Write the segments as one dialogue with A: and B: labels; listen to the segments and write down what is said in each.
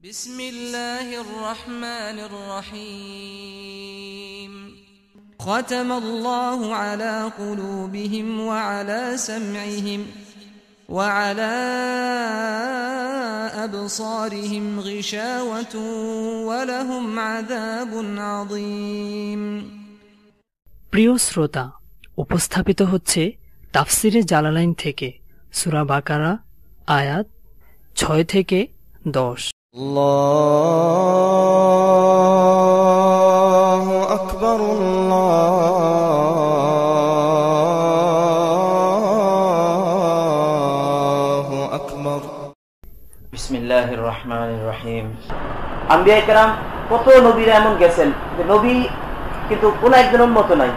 A: بسم الله الرحمن الرحيم ختم الله على قلوبهم وعلى سمعهم وعلى أبصارهم غشاوة ولهم عذاب عظيم
B: প্রিয় শ্রোতা, উপস্থাপিত হচ্ছে তাফসিরে জালালাইন থেকে সূরা বাকারা আয়াত 6 থেকে 10।
C: আল্লাহু আকবার আল্লাহু আকবার।
D: বিসমিল্লাহির রহমানির রহিম। আম্বিয়া কেরাম কত নবীরা এমন গেছেন যে নবী কিন্তু কোন একজন উম্মত নাই।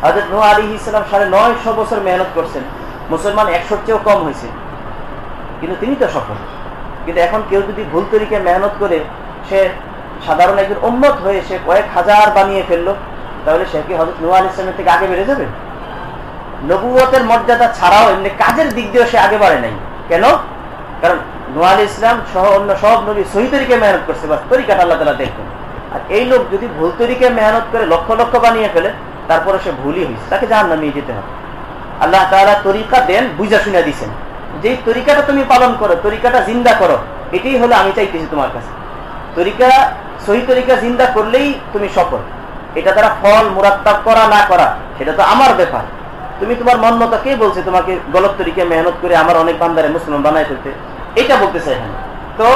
D: হযরত নূহ আলাইহিস সালাম 950 বছর মেহনত করছেন, মুসলমান 100 চেয়েও কম হয়েছে, কিন্তু তিনি তো সফল। কিন্তু এখন কেউ যদি ভুল তরিকায় মেহনত করে সে সাধারণ একজন উম্মত হয়ে সে কয়েক হাজার বানিয়ে ফেললো, তাহলে সে কি হযরত নূহ আলাইহিস সালামের থেকে আগে বেড়ে যাবে? নবুয়তের মর্যাদা ছাড়াও এমনি কাজের দিক দিয়েও সে আগে বাড়ে নাই। কেন? কারণ নূহ আলাইহিস সালাম সহ অন্য সব নবী সহি তরিকায় মেহনত করছে, বাস তরিকাটা আল্লাহ তাআলা দেখবেন। আর এই লোক যদি ভুল তরিকায় মেহনত করে লক্ষ লক্ষ বানিয়ে ফেলে, তারপরে সে ভুলই হয়েছে, তাকে জাহান্নামে যেতে হবে। আল্লাহ তাআলা তরিকা দেন, বুঝা শুনে দিয়েছেন, যেই তরিকাটা তুমি পালন করো, তরিকাটা জিন্দা করো, এটাই হলো আমি চাইতেছি তোমার কাছে। তরিকা সহি তরিকা জিন্দা করলেই তুমি সফল। এটা দ্বারা ফল মুরাত্তাব করা না করা সেটা তো আমার ব্যাপার। তুমি তোমার মন মতো, কে বলছে তোমাকে গলত তরিকায় মেহনত করে আমার অনেক বান্দারে মুসলমান বানাই ফেলতে? এটা বলতে চাই না। তো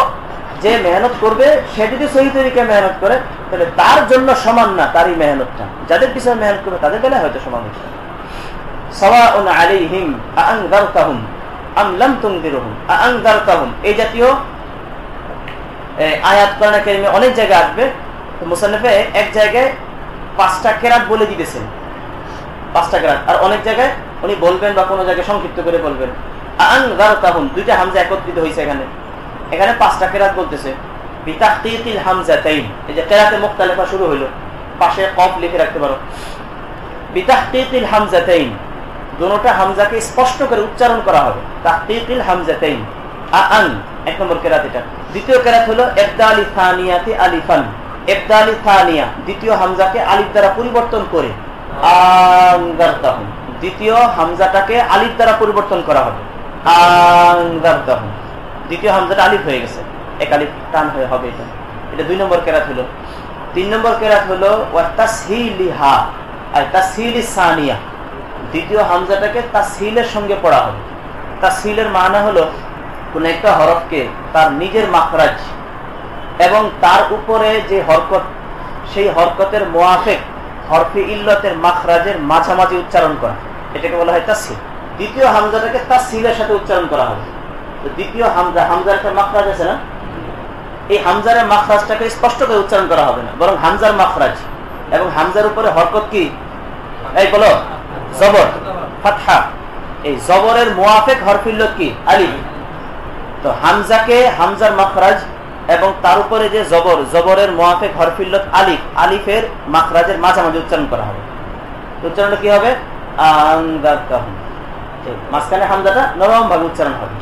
D: যে মেহনত করবে সে যদি সহি তরিকায় মেহনত করে, তাহলে তার জন্য সমান না তারই মেহনতটা। যাদের পিছনে মেহনত করবে তাদের বেলায় হয়তো সমান হচ্ছে। সাওয়াউন আলাইহিম আআনযারতাহুম আম লাম তুনযিরহুম আআনযারতাহুম, এই জাতীয় আয়াত কোরআনে কারিমে অনেক জায়গায় আসবে। তো মুসান্নিফে এক জায়গায় 5টা কেরাত বলে দিতেছেন, 5টা কেরাত, আর অনেক জায়গায় উনি বলবেন বা কোনো জায়গায় সংক্ষিপ্ত করে বলবেন। আআনযারতাহুম, দুইটা হামজা একত্রিত হয়েছে এখানে 5টা কেরাত বলতেছে। বিতাহকিকিল হামজাতাইন, এই যে কেরাতে মুখতালিফা শুরু হলো, পাশে কফ লিখে রাখতে পারো। বিতাহকিকিল হামজাতাইন, দুটোটা হামজাকে স্পষ্ট করে উচ্চারণ করা হবে। তাহকিকিল হামজাতাইন আআন, এক নম্বর কেরাত এটা। দ্বিতীয় কেরাত হলো ইবদালি সানিয়াতি আলিফান, ইবদালি সানিয়া, দ্বিতীয় হামজাকে আলিফ দ্বারা পরিবর্তন করে আনযারতাহুম, দ্বিতীয় হামজাটাকে আলিফ দ্বারা পরিবর্তন করা হবে। আনযারতাহুম, দ্বিতীয় হামজাটা আলিফ হয়ে গেছে, এক আলিফ টান হয়ে হবে এটা। এটা 2 নম্বর কেরাত হলো। 3 নম্বর কেরাত হলো ওয়া তাসহিলিহা আর তাসহিলিস সানিয়া, দ্বিতীয় হামজাটাকে তাসহিলের সঙ্গে পড়া হবে। তাসহিলের মানা হলো কোন একটা হরফকে তার নিজের মাখরাজ এবং তার উপরে যে হরকত, সেই হরকতের মুআফিক হরফে ইল্লতের মাখরাজের মাঝামাঝি উচ্চারণ করা, এটাকে বলা হয় তাসহিল। দ্বিতীয় হামজাটাকে তাসহিলের সাথে উচ্চারণ করা হবে। তো দ্বিতীয় হামজার একটা মাখরাজ আছে না, এই হামজার মাখরাজটাকে স্পষ্ট করে উচ্চারণ করা হবে না, বরং হামজার মাখরাজ এবং হামজার উপরে হরকত কি, এই বলো জবর ফাতহা, এই জবরের মুআফিক হরফে ইল্লত কি আলিফ। তো হামজাকে হামজার মাখরাজ এবং তার উপরে যে জবর, জবরের মুআফিক হরফে ইল্লত আলিফ, আলিফের মাখরাজের মাঝামাঝি উচ্চারণ করা হবে। উচ্চারণটা কি হবে? আনযারতাহুম, মাঝখানে হামজাটা নরম ভাবে উচ্চারণ হবে।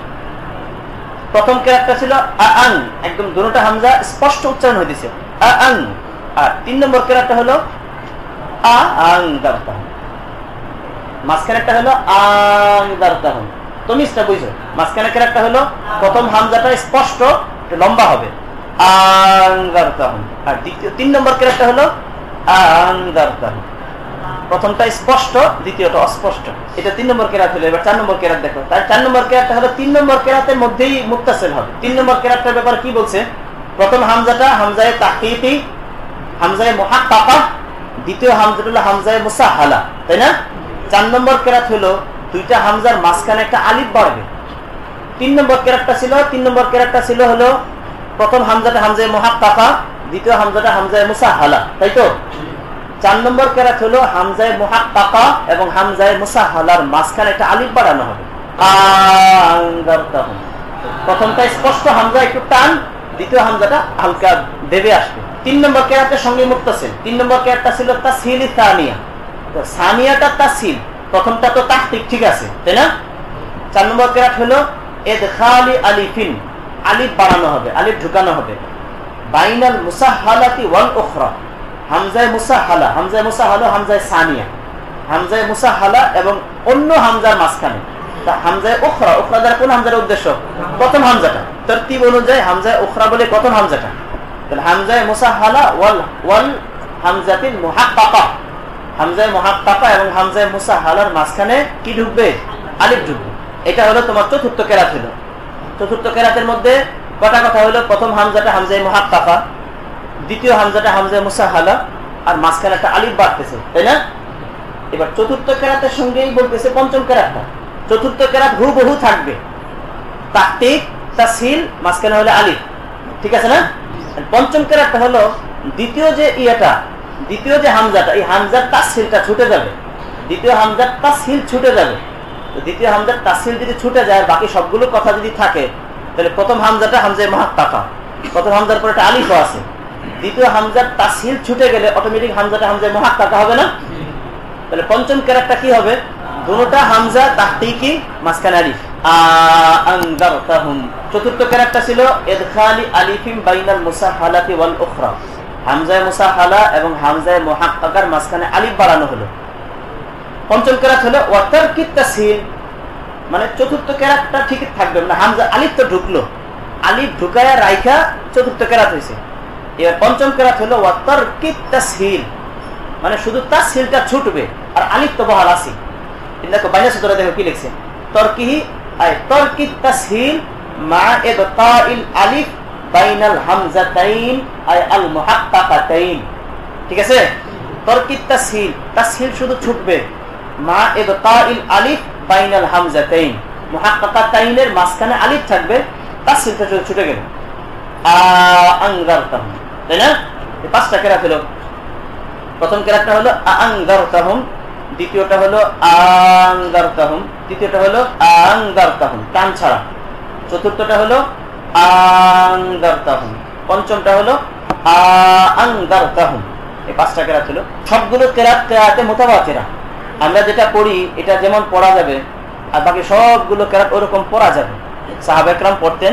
D: প্রথম কেরাতটা ছিল আআন, একদম দুটোটা হামজা স্পষ্ট উচ্চারণ হইতেছে আআন। আর 3 নম্বর কেরাতটা হলো আনযারতাহুম, মাঝখানে একটা হলো আনযারতাহুম। তুমি এটা বুঝো, মাঝখানে কেরাতটা হলো প্রথম হামজাটা স্পষ্ট লম্বা হবে আনযারতাহুম, আর 3 নম্বর কেরাতটা হলো আনযারতাহুম। প্রথমটা স্পষ্ট, দ্বিতীয়টা অস্পষ্ট। এটা 3 নম্বর কেরাত হলো। এবার 4 নম্বর কেরাত দেখো। তার 4 নম্বর কেরাতটা হলো 3 নম্বর কেরাতের মধ্যেই মুত্তাসিল হবে। 3 নম্বর কেরাতটার ব্যাপার কি বলছে? প্রথম হামজাটা হামজায়ে তাহকিকি, হামজায়ে মুহাক্কাকা, দ্বিতীয় হামজাটা হলো হামজায়ে মুসাহালা, তাই না? 4 নম্বর কেরাত হলো দুইটা হামজার মাঝখানে একটা আলিফ বাড়বে। 3 নম্বর কেরাতটা ছিল হলো প্রথম হামজাটা হামজায়ে মুহাক্কাকা, দ্বিতীয় হামজাটা হামজায়ে মুসাহালা, তাই তো? 4 নম্বর কেরাত হলো হামজায়ে মুহাক্কাকা এবং হামজায়ে মুসাহালার মাঝখানে একটা আলিফ বাড়ানো হবে। আনযারতাহুম, প্রথমটা স্পষ্ট হামজা একটু টান, দ্বিতীয় হামজাটা হালকা দেবে আসবে। 3 নম্বর কেরাতের সঙ্গে মুত্তাসিল। 3 নম্বর কেরাতটা ছিল তাসহিলি সানিয়া, তো সানিয়াটা তাসহিল, প্রথমটা তো তাহকিক, ঠিক আছে, তাই না? 4 নম্বর কেরাত হলো ইদখালি আলিফিন, আলিফ বাড়ানো হবে, আলিফ ঢুকানো হবে। বাইনাল মুসাহহালাতি ওয়াল উখরা, হামজায়ে মুসাহহালা, হামজায়ে মুসাহহালা, হামজায়ে সানিয়া, হামজায়ে মুসাহহালা এবং অন্য হামজার মাঝখানে। তা হামজায়ে উখরা, উখরা দ্বারা কোন হামজার উদ্দেশ্য? প্রথম হামজাটা। তরতিব অনুযায়ী হামজায়ে উখরা বলে প্রথম হামজাটা। তাহলে হামজায়ে মুসাহহালা ওয়াল হামজাতিল মুহাক্কাকা, হামজায়ে মুহাক্কাকা এবং হামজায়ে মুসাহহালার মাঝখানে কি ঢুকবে? আলিফ ঢুকবে। এটা হলো তোমার চতুর্থ কেরাত হলো। চতুর্থ কেরাতের মধ্যে কটা কথা হলো? প্রথম হামজাটা হামজায়ে মুহাক্কাকা, দ্বিতীয় হামজাটা হামজায়ে মুসাহহালা, আর মাঝখানে একটা আলিফ বাড়তেছে, তাই না? এবার চতুর্থ কেরাতের সঙ্গেই বলতেছে পঞ্চম কেরাতটা। চতুর্থ কেরাত হুবহু থাকবে, তাকতিক তাসহিল, মাঝখানে হলো আলিফ, ঠিক আছে না? পঞ্চম কেরাতটা হলো দ্বিতীয় যে ইয়াটা, দ্বিতীয় যে হামজাটা, এই হামজার তাসহিলটা ছুটে যাবে, দ্বিতীয় হামজার তাসহিল ছুটে যাবে। তো দ্বিতীয় হামজার তাসহিল যদি ছুটে যায়, বাকি সবগুলো কথা যদি থাকে, তাহলে প্রথম হামজাটা হামজায়ে মুহাক্কাকা, প্রথম হামজার পরে একটা আলিফ আছে। দ্বিতীয় হামজার তাসহিল ছুটে গেলে অটোমেটিক হামজাটা হামজায়ে মুহাক্কাকা হবে না? তাহলে পঞ্চম কেরাতটা কি হবে? দুটোটা হামজা তাহতিকি, মাঝখানে আলিফ। আনদারতাহুম। চতুর্থ কেরাতটা ছিল ইদখালি আলিফিম বাইনাল মুসাহহালাতি ওয়াল উখরা, হামজায়ে মুসাহহালা এবং হামজায়ে মুহাক্কাকার মাঝখানে আলিফ বাড়ানো হলো। পঞ্চম কেরাত হলো ওয়া তারকিত তাসহিল, মানে চতুর্থ কেরাতটা ঠিক থাকবে না, হামজা আলিফ তো ঢুকলো, আলিফ ঢুকায়া রাইখা চতুর্থ কেরাত হয়েছে। এবার পঞ্চম কেরাত হলো ওয়া তারকিত তাসহিল, মানে শুধু তাসহিলটা ছুটবে আর আলিফ তো বহাল আছে। দেখো বাইনা সূত্রে দেখো কি লিখছে, তারকিহি আই তারকিত তাসহিল মা ইবতাইল আলিফ বাইনাল হামজাতাইন আই আল মুহাক্কাকাতাইন। ঠিক আছে? তারকিত তাসহিল, তাসহিল শুধু ছুটবে, মা ইবতাইল আলিফ বাইনাল হামজাতাইন, মুহাক্কাকাতাইনের মাঝখানে আলিফ থাকবে, তাসহিলটা শুধু ছুটে গেল। আনজারতাহুম, তাই না? এই পাঁচটা কেরাত হলো। প্রথম কেরাতটা হলো আনজারতাহুম, দ্বিতীয়টা হলো আনজারতাহুম, তৃতীয়টা হলো আনজারতাহুম টান ছাড়া, চতুর্থটা হলো আনজারতাহুম, পঞ্চমটা হলো আনজারতাহুম। এই পাঁচটা কেরাত হলো। সবগুলো কেরাতে মুতাওয়াতিরা। আমরা যেটা পড়ি এটা যেমন পড়া যাবে, আর বাকি সবগুলো কেরাত ওরকম পড়া যাবে। সাহাবা একরাম পড়তেন,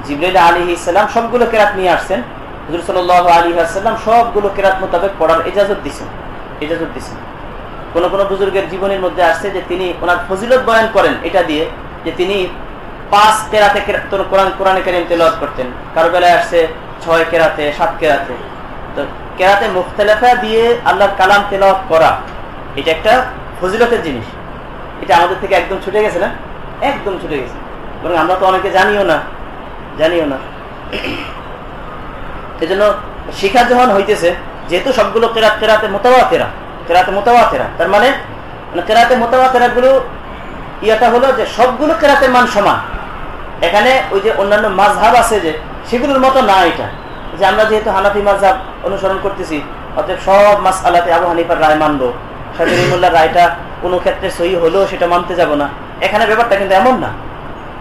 D: জিবরাইল আলাইহিস সালাম সবগুলো কেরাত নিয়ে আসছেন, হুজুর সাল্লাল্লাহু আলাইহি ওয়াসাল্লাম সবগুলো কেরাত মোতাবেক পড়ার ইজাজত দিয়েছেন। কোন কোন বুজুর্গের জীবনের মধ্যে আসছে যে তিনি ওনার ফজিলত বয়ান করেন এটা দিয়ে, যে তিনি 5 কেরাতে কোরআনে কারীম তেলাওয়াত করতেন, কারো বেলায় আসছে 6 কেরাতে, 7 কেরাতে। তো কেরাতে মুখতালিফা দিয়ে আল্লাহর কালাম তেলাওয়াত করা এটা একটা ফজিলতের জিনিস। এটা আমাদের থেকে একদম ছুটে গেছে না? একদম ছুটে গেছে। বরং আমরা তো অনেকে জানিও না। এজন্য শিক্ষা যখন হইতেছে, যেহেতু সবগুলো কেরাতে মুতাওয়াতিরা, তার মানে কেরাতে মুতাওয়াতিরা গুলো ইয়াটা হলো যে সবগুলো কেরাতের মান সমান। এখানে ওই যে অন্যান্য মাযহাব আছে যে সেগুলোর মতো না, এটা যে আমরা যেহেতু হানাফি মাযহাব অনুসরণ করতেছি, অতএব সব মাসআলাতে আবু হানিফার রায় মানবো, শাফিঈ মোল্লার রায়টা কোনো ক্ষেত্রে সহি হলেও সেটা মানতে যাব না। এখানে ব্যাপারটা কিন্তু এমন না,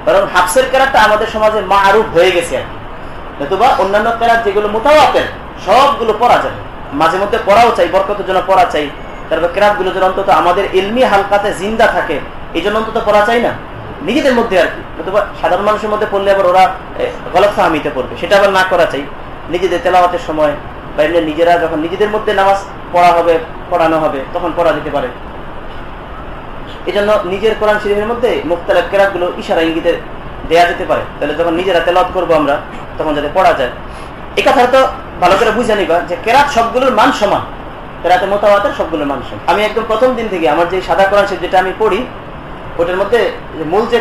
D: কারণ হাফসের কেরাতটা আমাদের সমাজে মারুফ হয়ে গেছে আর কি। নতুবা অন্যান্য কেরাত যেগুলো মুতাওয়াতির সবগুলো পড়া যাবে, মাঝে মধ্যে পড়াও চাই, বরকতের জন্য পড়া চাই। তারপর কেরাত গুলো যেন অন্তত আমাদের ইলমি হালকাতে জিন্দা থাকে, এই জন্য অন্তত পড়া চাই না নিজেদের মধ্যে আর কি। নতুবা সাধারণ মানুষের মধ্যে পড়লে আবার ওরা গলত ফাহমিতে পড়বে, সেটা আবার না করা চাই। নিজেদের তেলাওয়াতের সময় বা এমনি নিজেরা যখন নিজেদের মধ্যে নামাজ পড়ানো হবে তখন পড়া যেতে পারে। এই জন্য নিজের কোরআন শরীফের মধ্যে মুখতালিফ কেরাত গুলো ইশারা ইঙ্গিতে দেয়া যেতে পারে, তাহলে যখন নিজেরা তেলাওয়াত করবো আমরা তখন যাতে পড়া যায়। এই কথাটা তো ভালো করে বুঝে নিবা যে কেরাত সবগুলোর মান সমান, কেরাতে মুতাওয়াতির সবগুলোর মান সমান। আমি একদম প্রথম দিন থেকে আমার যে সাদা কোরআন শরীফ যেটা আমি পড়ি, ওটার মধ্যে মূল যে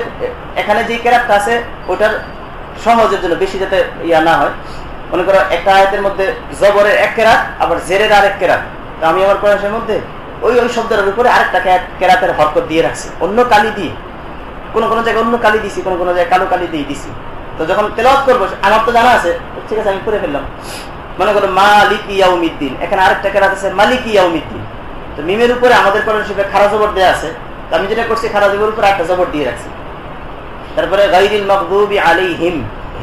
D: এখানে যে কেরাতটা আছে ওটার সহজের জন্য বেশি যাতে ইয়া না হয়, মনে করো একটা আয়াতের মধ্যে জবরের এক কেরাত আবার জেরের আরেক কেরাত, তো আমি আমার কোরআন শরীফের মধ্যে ওই শব্দের উপরে আরেকটা কেরাতের হরকত দিয়ে রাখছি, অন্য কালি দিয়ে। কোনো জায়গায় অন্য কালি দিছি, কোনো জায়গায় কালো কালি দিয়ে দিছি। তো যখন তেলাওয়াত করবো আমার তো জানা আছে, ঠিক আছে আমি পড়ে ফেললাম। মনে করো মালিকি ইয়াউমিদ্দিন, এখানে আরেকটা কেরাত আছে মালিকি ইয়াউমিদ্দিন। তো মিমের উপরে আমাদের কোরআন শরীফে খাড়া জবর দেয়া আছে, তো আমি যেটা করছি খাড়া জবরের উপরে একটা জবর দিয়ে রাখছি। তারপরে গায়রিল মাগদুবি আলাইহিম,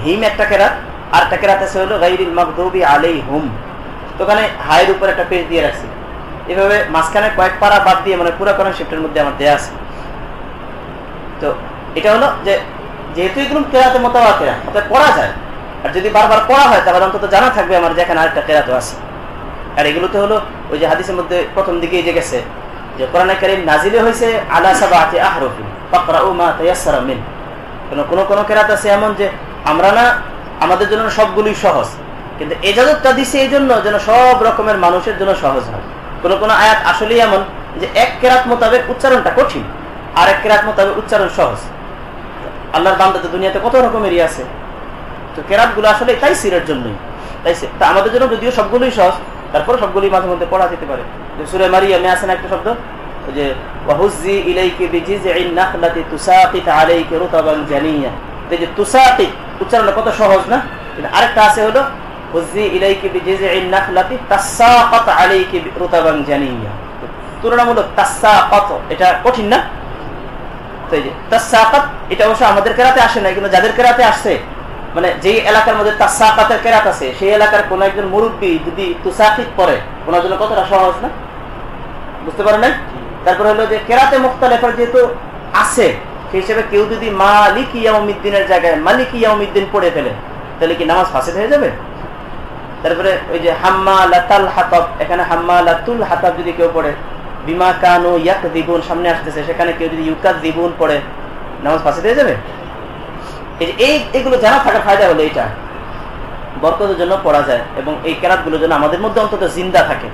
D: হিম একটা কেরাত, আর একটা কেরাত আছে হলো গায়রিল মাগদুবি আলাইহুম, তো ওখানে হায়ের উপরে একটা পেজ দিয়ে রাখছি। এভাবে মাঝখানে কয়েক পারা বাদ দিয়ে মানে পুরো কোরআন শরীফের মধ্যে আমার দেয়া আছে। তো এটা হলো যে যেহেতু এগুলো কেরাতে মুতাওয়াতিরা, অর্থাৎ পড়া যায়, আর যদি বারবার পড়া হয় তাহলে অন্তত জানা থাকবে আমার যে এখানে আরেকটা কেরাত আছে। আর এগুলোতে হলো ওই যে হাদিসের মধ্যে প্রথম দিকে যে গেছে যে কোরআনে কারীম নাজিলে হয়েছে আলা সাবাতি আহরুফিন ফাকরাউ মা তায়াসসারা মিন। কোন কেরাত আছে এমন যে আমরা না, আমাদের জন্য সবগুলোই সহজ, কিন্তু ইজাজতটা দিছে এই জন্য যেন সব রকমের মানুষের জন্য সহজ হয়। কোন আয়াত আসলেই এমন যে এক কেরাত মোতাবেক উচ্চারণটা কঠিন, আর এক কেরাত মোতাবেক উচ্চারণ সহজ। আল্লাহর বান্দা তো দুনিয়াতে কত রকমেরই আছে, তো কেরাত গুলো আসলে তাই সিরের জন্যই, তাই তা আমাদের জন্য যদিও সবগুলোই সহজ, তারপর সবগুলোই মাঝে মধ্যে পড়া যেতে পারে। সূরা মারিয়ামে আছে না একটা শব্দ যে ওয়াহুজ্জি ইলাইকি বিজিযিন নাখলাতি তুসাকিত আলাইকি রুতাবান জানিয়া। এই যে তুসাকিত উচ্চারণটা কত সহজ না, কিন্তু আরেকটা আছে হলো হুজ্জি ইলাইকি বিজিযিন নাখলাতি তাসাকাত আলাইকি রুতাবান জানিয়া। তুলনামূলক তাসাকাত এটা কঠিন না, তো এই যে তাসাকাত এটা অবশ্য আমাদের কেরাতে আসে না, কিন্তু যাদের কেরাতে আসছে মানে যেই এলাকার মধ্যে তাসাকাতের কেরাত আছে সেই এলাকার কোন একজন মুরব্বী যদি তুসাকিত পড়ে ওনার জন্য কতটা সহজ না, বুঝতে পারেন না? তারপর হলো যে কেরাতে মুখতালিফা যেহেতু আছে সেই হিসেবে কেউ যদি মালিক ইয়াউমিদ্দিনের জায়গায় মালিক ইয়াউমিদ্দিন পড়ে ফেলে তাহলে কি নামাজ ফাসিদ হয়ে যাবে? তারপরে ওই যে হাম্মালাতাল হাতাব, এখানে হাম্মালাতুল হাতাব যদি কেউ পড়ে, বিমা কানু ইয়াকযিবুন সামনে আসতেছে, সেখানে কেউ যদি ইউকাযিবুন পড়ে নামাজ ফাসিদ হয়ে যাবে? এইগুলো জানা থাকার ফায়দা হলো এটা বরকতের জন্য পড়া যায়, এবং এই কেরাতগুলো যেন আমাদের মধ্যে অন্তত জিন্দা থাকে।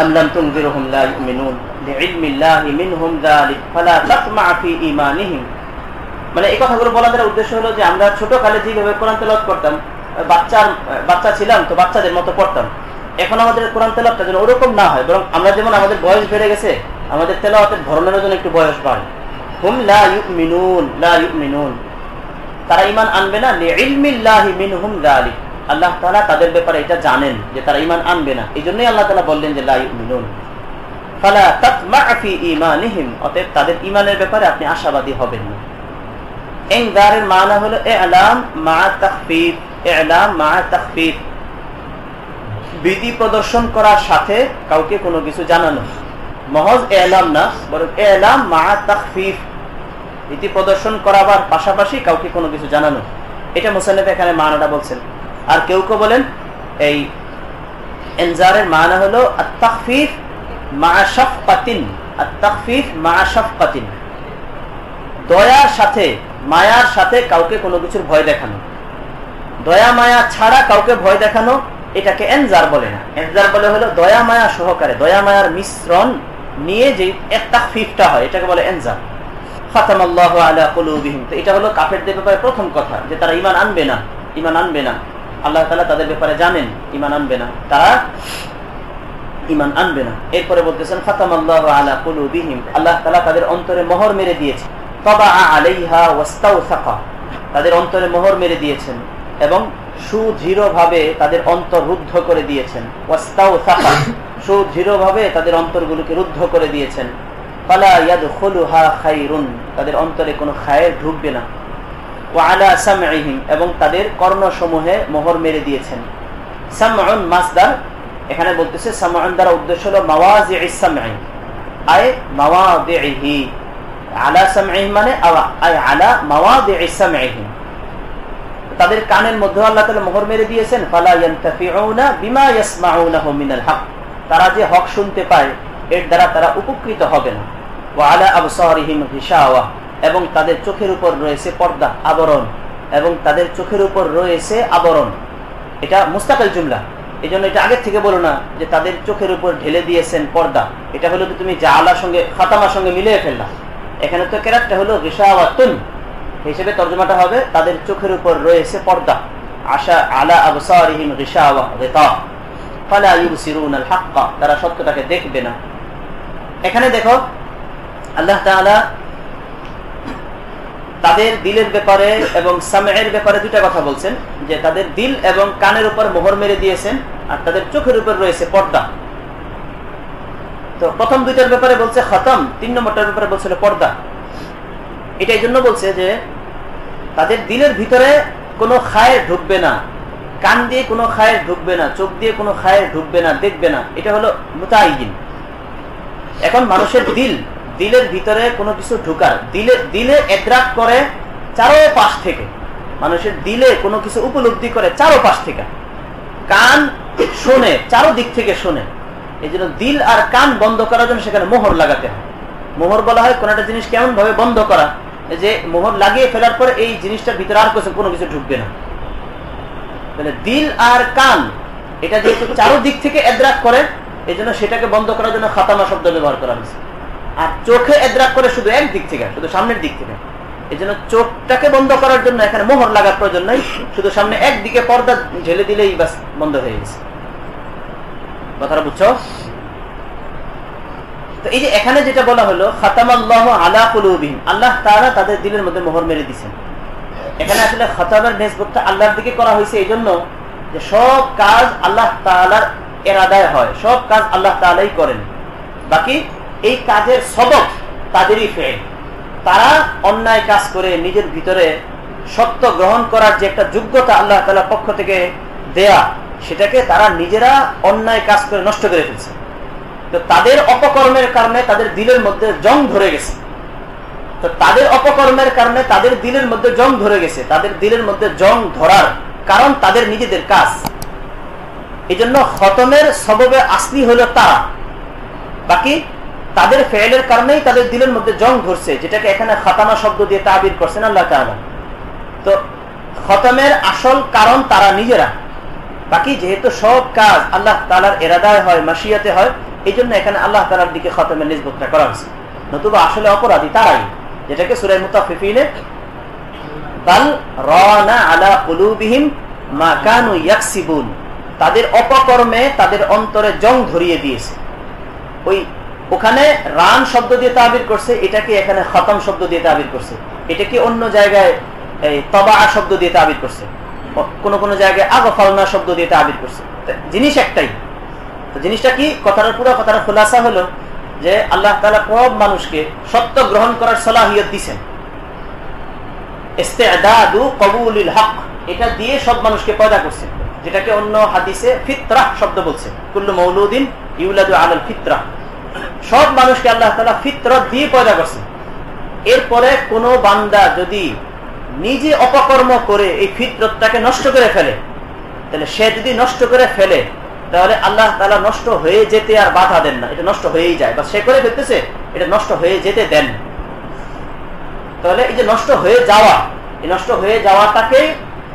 D: আমলাম তুনজিরহুম লা ইউমিনুন লিইলমিল্লাহি মিনহুম যালিক ফালা তাতমা ফি ঈমানিহিম। মানে এই কথাগুলো বলার উদ্দেশ্য হলো যে আমরা ছোটকালে যেভাবে কোরআন তেলাওয়াত করতাম, বাচ্চা ছিলাম তো বাচ্চাদের মতো পড়তাম, এখন আমাদের কোরআন তেলাওয়াতটা যেন ওরকম না হয়, বরং আমরা যেমন আমাদের বয়স বেড়ে গেছে আমাদের তেলাওয়াতের ধরনের জন্য একটু বয়স বাড়ে। হুম লা ইউমিনুন, লা ইউমিনুন তারা ঈমান আনবে না, লিইলমিল্লাহি মিনহুম যালিক আল্লাহ তাআলা তাদের ব্যাপারে এটা জানেন যে তারা ঈমান আনবে না, এইজন্যই আল্লাহ তাআলা বললেন যে লা ইউমিনুন ফালা তাতমা ফি ঈমানিহিম, অতএব তাদের ঈমানের ব্যাপারে আপনি আশাবাদী হবেন না। ইনজারের মানা হলো ইলাম মা তাখফিফ, ইলাম মা তাখফিফ বিধি প্রদর্শন করার সাথে কাউকে কোনো কিছু জানানো, মহজ ইলাম না বরং ইলাম মা তাখফিফ বিধি প্রদর্শন করাবার পাশাপাশি কাউকে কোনো কিছু জানানো, এটা মুসান্নিফ এখানে মানাটা বলছেন। আর কেউ কেউ বলেন এই ইনজারের মানা হলো আত-তাখফিফ মা শাফকাতিন, আত-তাখফিফ মা শাফকাতিন দয়ার সাথে মায়ার সাথে কাউকে কোনো কিছুর ভয় দেখানো, দয়া মায়া ছাড়া কাউকে ভয় দেখানো এটাকে ইনজার বলে না। ইনজার বলে হলো দয়া মায়া সহকারে, দয়া মায়ার মিশ্রণ নিয়ে যে তাখফিফটা হয় এটাকে বলে ইনজার। খাতামাল্লাহু আলা কুলুবিহিম, তো এটা হলো কাফেরদের ব্যাপারে প্রথম কথা যে তারা ঈমান আনবে না, ঈমান আনবে না। আল্লাহ তাআলা তাদের ব্যাপারে জানেন ঈমান আনবে না, তারা ঈমান আনবে না। এরপরে বলতেছেন খাতামাল্লাহু আলা কুলুবিহিম, আল্লাহ তাআলা তাদের অন্তরে মোহর মেরে দিয়েছে, তাবা আলাইহা ওয়াস্তাওসাকা তাদের অন্তরে মোহর মেরে দিয়েছেন এবং সুদৃঢ়ভাবে তাদের অন্তর রুদ্ধ করে দিয়েছেন, ওয়াস্তাওসাকা সুদৃঢ়ভাবে তাদের অন্তরগুলোকে রুদ্ধ করে দিয়েছেন। ফালা ইয়াদখুলুহা খায়রুন তাদের অন্তরে কোনো খায়ের ঢুকবে না। ওয়া আলা সামঈহিম এবং তাদের কর্ণসমূহে মোহর মেরে দিয়েছেন। সামউন মাসদার, এখানে বলতেছে সামউন দ্বারা উদ্দেশ্য হলো মাওয়াজি'ইস সামঈ আয় মাওয়াদিহি, আলা সামঈহিম মানে আয় আলা মাওয়াদি'ইস সামঈহিম তাদের কানের মধ্যে আল্লাহ তাআলা মোহর মেরে দিয়েছেন। ফালা ইয়ানতাফিউনা বিমা ইয়াসমাউনাহু মিনাল হক তারা যে হক শুনতে পায় এর দ্বারা তারা উপকৃত হবে না। ওয়া আলা আবসারিহিম গিশাওয়া এবং তাদের চোখের উপর রয়েছে পর্দা, আবরণ, এবং তাদের চোখের উপর রয়েছে আবরণ। এটা মুস্তাকিল জুমলা, এজন্য এটা আগের থেকে বলো না যে তাদের চোখের উপর ঢেলে দিয়েছেন পর্দা, এটা হলো তুমি জালার সঙ্গে খাতামার সঙ্গে মিলিয়ে ফেললা। এখানে তো কেরাতটা হলো গিশাওয়াতুন, হিসেবে তরজমাটা হবে তাদের চোখের উপর রয়েছে পর্দা। আশা আলা আবসারিহিম গিশাওয়া গিতা ফালা ইউবসিরুনাল হাক্কা তারা সত্যটাকে দেখবে না। এখানে দেখো আল্লাহ তাআলা তাদের দিলের ব্যাপারে এবং সামঈর ব্যাপারে দুইটা কথা বলছেন, যে তাদের দিল এবং কানের উপর মোহর মেরে দিয়েছেন আর তাদের চোখের উপর রয়েছে পর্দা। তো প্রথম দুইটার ব্যাপারে বলছে খতম, 3 নম্বরটার ব্যাপারে বলছিল পর্দা। এটা এই জন্য বলছে যে তাদের দিলের ভিতরে কোনো খায়ের ঢুকবে না, কান দিয়ে কোনো খায়ের ঢুকবে না, চোখ দিয়ে কোনো খায়ের ঢুকবে না, দেখবে না, এটা হলো মুতাআইয়িন। এখন মানুষের দিলের ভিতরে কোনো কিছু ঢুকার, দিলে এদরাক করে চারো পাশ থেকে, মানুষের দিলে কোনো কিছু উপলব্ধি করে চারোপাশ থেকে, কান শোনে চারোদিক থেকে শোনে। এই জন্য দিল আর কান বন্ধ করার জন্য সেখানে মোহর লাগাতে হয়। মোহর বলা হয় কোন একটা জিনিস কেমন ভাবে বন্ধ করা, যে মোহর লাগিয়ে ফেলার পরে এই জিনিসটার ভিতরে আর কোনো কিছু ঢুকবে না। মানে দিল আর কান এটা যেহেতু চারোদিক থেকে এদ্রাক করে, এই জন্য সেটাকে বন্ধ করার জন্য খাতামা শব্দ ব্যবহার করা হয়েছে। আর চোখে এদ্রাক করে শুধু এক দিক থেকে, শুধু সামনের দিক থেকে। এই জন্য চোখটাকে বন্ধ করার জন্য এখানে মোহর লাগার প্রয়োজন নাই, শুধু সামনে একদিকে পর্দা ঢেলে দিলেই বাস বন্ধ হয়ে গেছে। কথাটা বুঝছো? তো এই যে এখানে যেটা বলা হলো খাতামাল্লাহু আলা কুলুবিহিম, আল্লাহ তাআলা তাদের দিলের মধ্যে মোহর মেরে দিয়েছেন। এখানে আসলে খাতামের নিসবতটা আল্লাহর দিকে করা হয়েছে এই জন্য যে সব কাজ আল্লাহ তাআলার ইরাদায় হয়, সব কাজ আল্লাহ তাআলাই করেন। বাকি এই কাজের সবব তাদেরই ফেল। তারা অন্যায় কাজ করে নিজের ভিতরে সত্য গ্রহণ করার যে একটা যোগ্যতা আল্লাহ তাআলার পক্ষ থেকে দেয়া, সেটাকে তারা নিজেরা অন্যায় কাজ করে নষ্ট করে ফেলছে। তো তাদের অপকর্মের কারণে তাদের দিলের মধ্যে জং ধরে গেছে। তো তাদের অপকর্মের কারণে তাদের দিলের মধ্যে জং ধরে গেছে। তাদের দিলের মধ্যে জং ধরার কারণ তাদের নিজেদের কাজ। এই জন্য খতমের সববে আসলি হলো তারা, বাকি তাদের ফেলের কারণেই তাদের দিলের মধ্যে জং ধরছে, যেটাকে এখানে খাতামা শব্দ দিয়ে তাবির করছেন আল্লাহ তাআলা। তো খতমের আসল কারণ তারা নিজেরা, বাকি যেহেতু সব কাজ আল্লাহ তাআলার ইরাদায় হয়, মাশিয়াতে হয়, এই জন্য এখানে আল্লাহ তাআলার দিকে খতমের নিসবতটা করা হয়েছে। নতুবা আসলে অপরাধী তারাই, যেটাকে সূরা মুতাফফিফিনে বাল রানা আলা কুলুবিহিম মা কানু ইয়াকসিবুন, তাদের অপকর্মে তাদের অন্তরে জং ধরিয়ে দিয়েছে। ওখানে রান শব্দ দিয়ে তাবির করছে, এটাকে এখানে খতম শব্দ দিয়ে তাবির করছে। এটাকে অন্য জায়গায় তবা শব্দ দিয়ে তাবির করছে, কোন জায়গায় আগফালনা শব্দ দিয়ে তাবির করছে। জিনিস একটাই। তো জিনিসটা কি? কথার খুলাসা হলো যে আল্লাহ তাআলা সব মানুষকে সত্য গ্রহণ করার সলাহিয়ত দিয়েছেন। ইস্তিআদাদু কবুলিল হক, এটা দিয়ে সব মানুষকে পয়দা করছেন, যেটাকে অন্য হাদিসে ফিতরাহ শব্দ বলছে। কুল্লু মাউলুদিন ইউলাদু আলাল ফিতরাহ, সব মানুষকে আল্লাহ তাআলা ফিতরত দিয়ে পয়দা করছেন। এরপরে কোন বান্দা যদি নিজে অপকর্ম করে এই ফিতরতটাকে নষ্ট করে ফেলে, তাহলে সে যদি নষ্ট করে ফেলে তাহলে আল্লাহ তাআলা নষ্ট হয়ে যেতে আর বাধা দেন না, এটা নষ্ট হয়েই যায়। বা সে করে ফেলতেছে, এটা নষ্ট হয়ে যেতে দেন। তাহলে এই যে নষ্ট হয়ে যাওয়া, এই নষ্ট হয়ে যাওয়াটাকে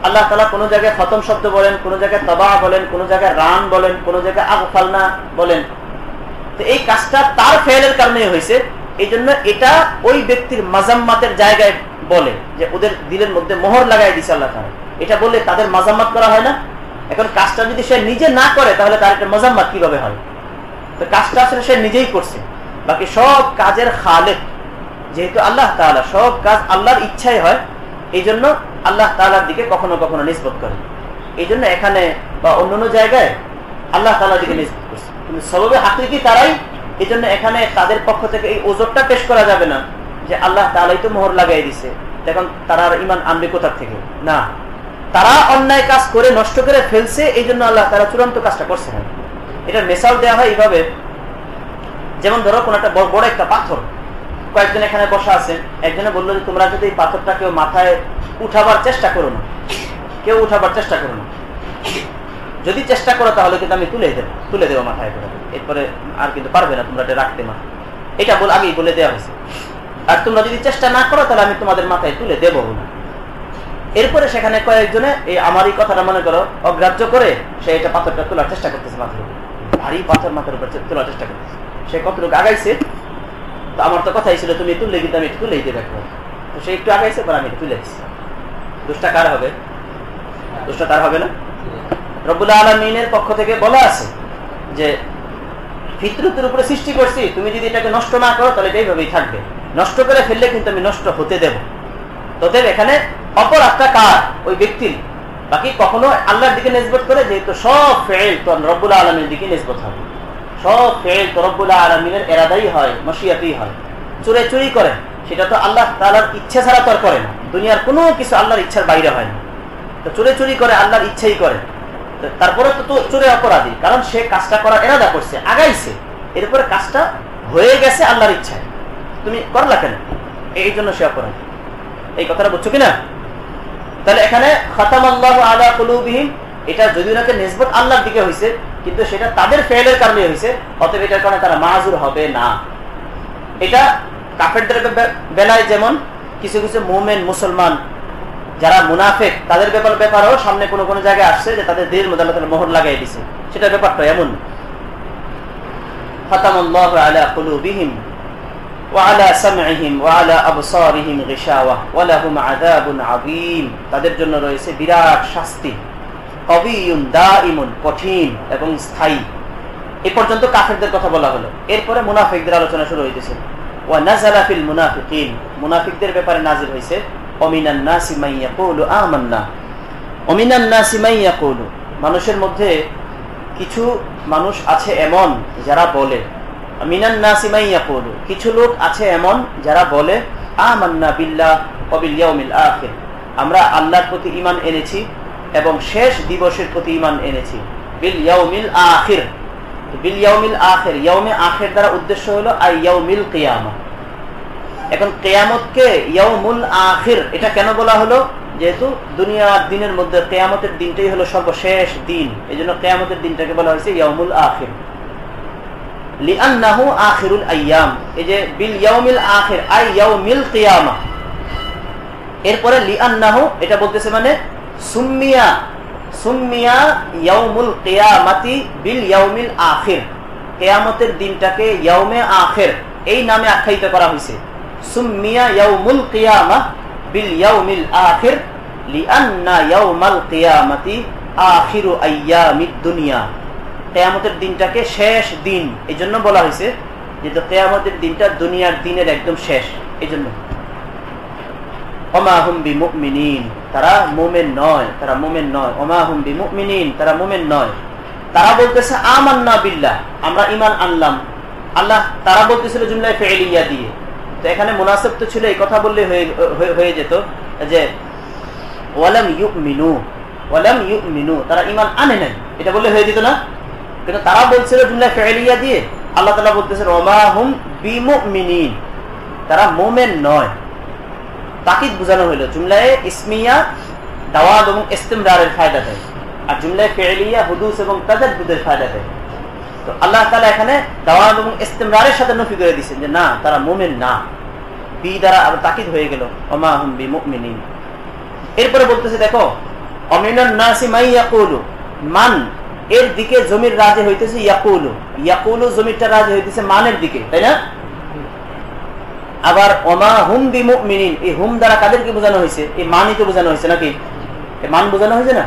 D: আল্লাহ তাআলা কোন জায়গায় খতম শব্দ বলেন, কোন জায়গায় তবা বলেন, কোন জায়গায় রান বলেন, কোন জায়গায় আগফালনা বলেন। তো এই কাজটা তার ফেলের কারণে হয়েছে। এই জন্য এটা ওই ব্যক্তির মাজাম্মাতের জায়গায় বলে যে ওদের দিলের মধ্যে মোহর লাগাই দিছে আল্লাহ তাআলা। এটা বললে তাদের মাজাম্মাত করা হয় না। এখন কাজটা যদি সে নিজে না করে তাহলে তার একটা মাজাম্মাত কিভাবে হয়? তো কাজটা আসলে সে নিজেই করছে। বাকি সব কাজের খালেক যেহেতু আল্লাহ তাআলা, সব কাজ আল্লাহর ইচ্ছাই হয়, এই জন্য আল্লাহ তাআলার দিকে কখনো কখনো নিসবত করে। এই জন্য এখানে বা অন্যান্য জায়গায় আল্লাহ তাআলার দিকে নিসবত করছে, কিন্তু সববে হাকিকি তারাই। এই জন্য এখানে তাদের পক্ষ থেকে এই ওজরটা পেশ করা যাবে না যে আল্লাহ তাআলাই তো মোহর লাগাই দিছে, এখন তারা আর ঈমান আনবে কোথা থেকে? না, তারা অন্যায় কাজ করে নষ্ট করে ফেলছে, এই জন্য আল্লাহ তাআলা চূড়ান্ত কাজটা করছে না। এটা মিসাল দেওয়া হয় এইভাবে, যেমন ধরো কোন একটা বড় একটা পাথর, কয়েকজন এখানে বসা আছেন, একজনে বললো যে তোমরা যদি এই পাথরটা কেউ মাথায় উঠাবার চেষ্টা করো না, কেউ উঠাবার চেষ্টা করো না, যদি চেষ্টা করো তাহলে কিন্তু আমি তুলে দেবো মাথায় করে, এরপরে আর কিন্তু পারবে না তোমরা এটা রাখতে। মা এটা আগেই বলে দেওয়া হয়েছে। আর তোমরা যদি চেষ্টা না করো তাহলে আমি তোমাদের মাথায় তুলে দেবো না। এরপরে সেখানে কয়েকজনে এই আমার এই কথাটা মনে করো অগ্রাহ্য করে সে এটা পাথরটা তোলার চেষ্টা করতেছে, মাথার উপর ভারী পাথর মাথার উপর তোলার চেষ্টা করতেছে। সে কতটুকু আগাইছে, তো আমার তো কথাই ছিল তুমি তুললে, কিন্তু আমি তুলেই দেবে। তো সে একটু আগাইছে, পর আমি তুলে দিচ্ছি। দোষটা কার হবে? দোষটা তার হবে না। রব্বুল আলামিনের পক্ষ থেকে বলা আছে যে ফিতরতের উপরে সৃষ্টি করছি, তুমি যদি এটাকে নষ্ট না করো তাহলে এইভাবেই থাকবে, নষ্ট করে ফেললে কিন্তু আমি নষ্ট হতে দেব। তোদের এখানে অপরাধটা কার? ওই ব্যক্তির। বাকি কখনো আল্লাহর দিকে নিসবত করে, যেহেতু সব ফেল তো রব্বুল আলামিনের দিকে নিসবত হবে, সব ফেল তো রব্বুল আলামিনের ইরাদাই হয়, মাশিয়াতেই হয়। চুরি করে সেটা তো আল্লাহ তাআলার ইচ্ছা ছাড়া তো আর করে না, দুনিয়ার কোনো কিছু আল্লাহর ইচ্ছার বাইরে হয় না। তো চুরি করে আল্লাহর ইচ্ছাই করে, তারপরে তো চোরে অপরাধী, কারণ সে কাজটা করার ইরাদা করছে, আগাইছে, এরপরে কাজটা হয়ে গেছে আল্লাহর ইচ্ছায়, তুমি করলা কেন? এই জন্য সে অপরাধী। এই কথাটা বুঝছো কিনা? তাহলে এখানে খাতামাল্লাহু আলা কুলুবিহিম, এটা যদিও নাকি নিসবত আল্লাহর দিকে হয়েছে, কিন্তু সেটা তাদের ফেলের কারণে হয়েছে, অতএব এটার কারণে তারা মাযুর হবে না। এটা কাফেরদের বেলায় যেমন কিছু কিছু মুমিন মুসলমান যারা মুনাফিক তাদের ব্যাপারেও সামনে কোনো কোনো জায়গায় আসছে যে তাদের দিলের মধ্যে আল্লাহ তাআলা মোহর লাগাই দিয়েছে, সেটা ব্যাপারটা এমন। খাতামাল্লাহু আলা কুলুবিহিম ওয়া আলা সামইহিম ওয়া আলা আবসারিহিম গিশাওয়া ওয়া লাহুম আযাবুন আযীম, তাদের জন্য রয়েছে বিরাট শাস্তি, কবিয়ুন দাইমুন, কঠিন এবং স্থায়ী। এই পর্যন্ত কাফেরদের কথা বলা হলো। এরপরে মুনাফিকদের আলোচনা শুরু হইতেছে। ওয়া নাযালা ফিল মুনাফিকিন, মুনাফিকদের ব্যাপারে নাযিল হয়েছে ওমিনান নাসি মান ইয়াকুলু আমান্না, ওমিনান নাসি মান ইয়াকুলু, মানুষের মধ্যে কিছু মানুষ আছে এমন যারা বলে, মিনান নাসি মান ইয়াকুলু, কিছু লোক আছে এমন যারা বলে আমান্না বিল্লাহ ওয়া বিল ইয়াউমিল আখির, আমরা আল্লাহর প্রতি ঈমান এনেছি এবং শেষ দিবসের প্রতি ঈমান এনেছি। বিল ইয়াউমিল আখির, বিল ইয়াউমিল আখির, ইয়াউমে আখির দ্বারা উদ্দেশ্য হলো আই ইয়াউমিল কিয়ামা। এখন কিয়ামতকে ইয়াউমুল আখির এটা কেন বলা হলো? যেহেতু দুনিয়ার দিনের মধ্যে কিয়ামতের দিনটাই হলো সর্বশেষ দিন, এজন্য কিয়ামতের দিনটাকে বলা হয়েছে ইয়াউমুল আখির। লিআন্নাহু আখিরুল আইয়াম, এই যে বিল ইয়াউমিল আখির আই ইয়াউমিল কিয়ামা, এরপরে লিআন্নাহু এটা বলতেছে মানে সুম্মিয়া, সুম্মিয়া ইয়াউমুল কিয়ামাতি বিল ইয়াউমিল আখির, কিয়ামতের দিনটাকে ইয়াউমে আখির এই নামে আখ্যায়িত করা হয়েছে। সুম্মিয়া ইয়াউমুল কিয়ামা বিল ইয়াউমিল আখির লিআন্না ইয়াউমাল কিয়ামাতি আখিরু আইয়ামিদ দুনিয়া, কিয়ামতের দিনটাকে শেষ দিন এজন্য বলা হয়েছে, যেহেতু কিয়ামতের দিনটা দুনিয়ার দিনের একদম শেষ, এজন্য। ওমা হুম বিমুমিনিন, তারা মুমিন নয়, তারা মুমিন নয়। ওমা হুম বিমুমিনিন, তারা মুমিন নয়। তারা বলতেছে আমান্না বিল্লাহ, আমরা ঈমান আনলাম। আল্লাহ তারা বলতেছিল জুমলা ফি'লিয়া দিয়ে, তো এখানে মুনাসিব তো ছিল এই কথা বললে হয়ে যেত যে ওয়ালাম ইউমিনু, ওয়ালাম ইউমিনু, তারা ঈমান আনে নাই, এটা বললে হয়ে যেত না? কিন্তু তারা বলছিল জুমলা ফি'লিয়া দিয়ে, আল্লাহ তাআলা বলতেছেন ওমা হুম বিমুমিনিন, তারা মুমিন নয়। তাকিদ বোঝানো হইল, জুমলায়ে ইসমিয়া দাওয়াম এবং ইস্তিমরারের ফায়দা দেয়, আর জুমলায়ে ফি'লিয়া হুদুস এবং তাজাদ্দুদের ফায়দা দেয়। তো আল্লাহ তাআলা এখানে দাওয়াম এবং ইস্তিমরারের সাথে নফি করে দিয়েছেন যে না, তারা মুমিন না, বি দ্বারা আর তাকিদ হয়ে গেল ওমা হুম বিমুমিনিন। এরপরে বলতেছে দেখো অমিনান নাসি মান ইয়াকুলু, মান এর দিকে জমির রাজি হইতেছে ইয়াকুলু, ইয়াকুলু জমিরটা রাজি হইতেছে মানের দিকে, তাই না? আবার ওমা হুম বিমুমিনিন, এই হুম দ্বারা কাদেরকে বোঝানো হয়েছে? এই মানই তো বোঝানো হয়েছে নাকি? এই মান বোঝানো হয়েছে না?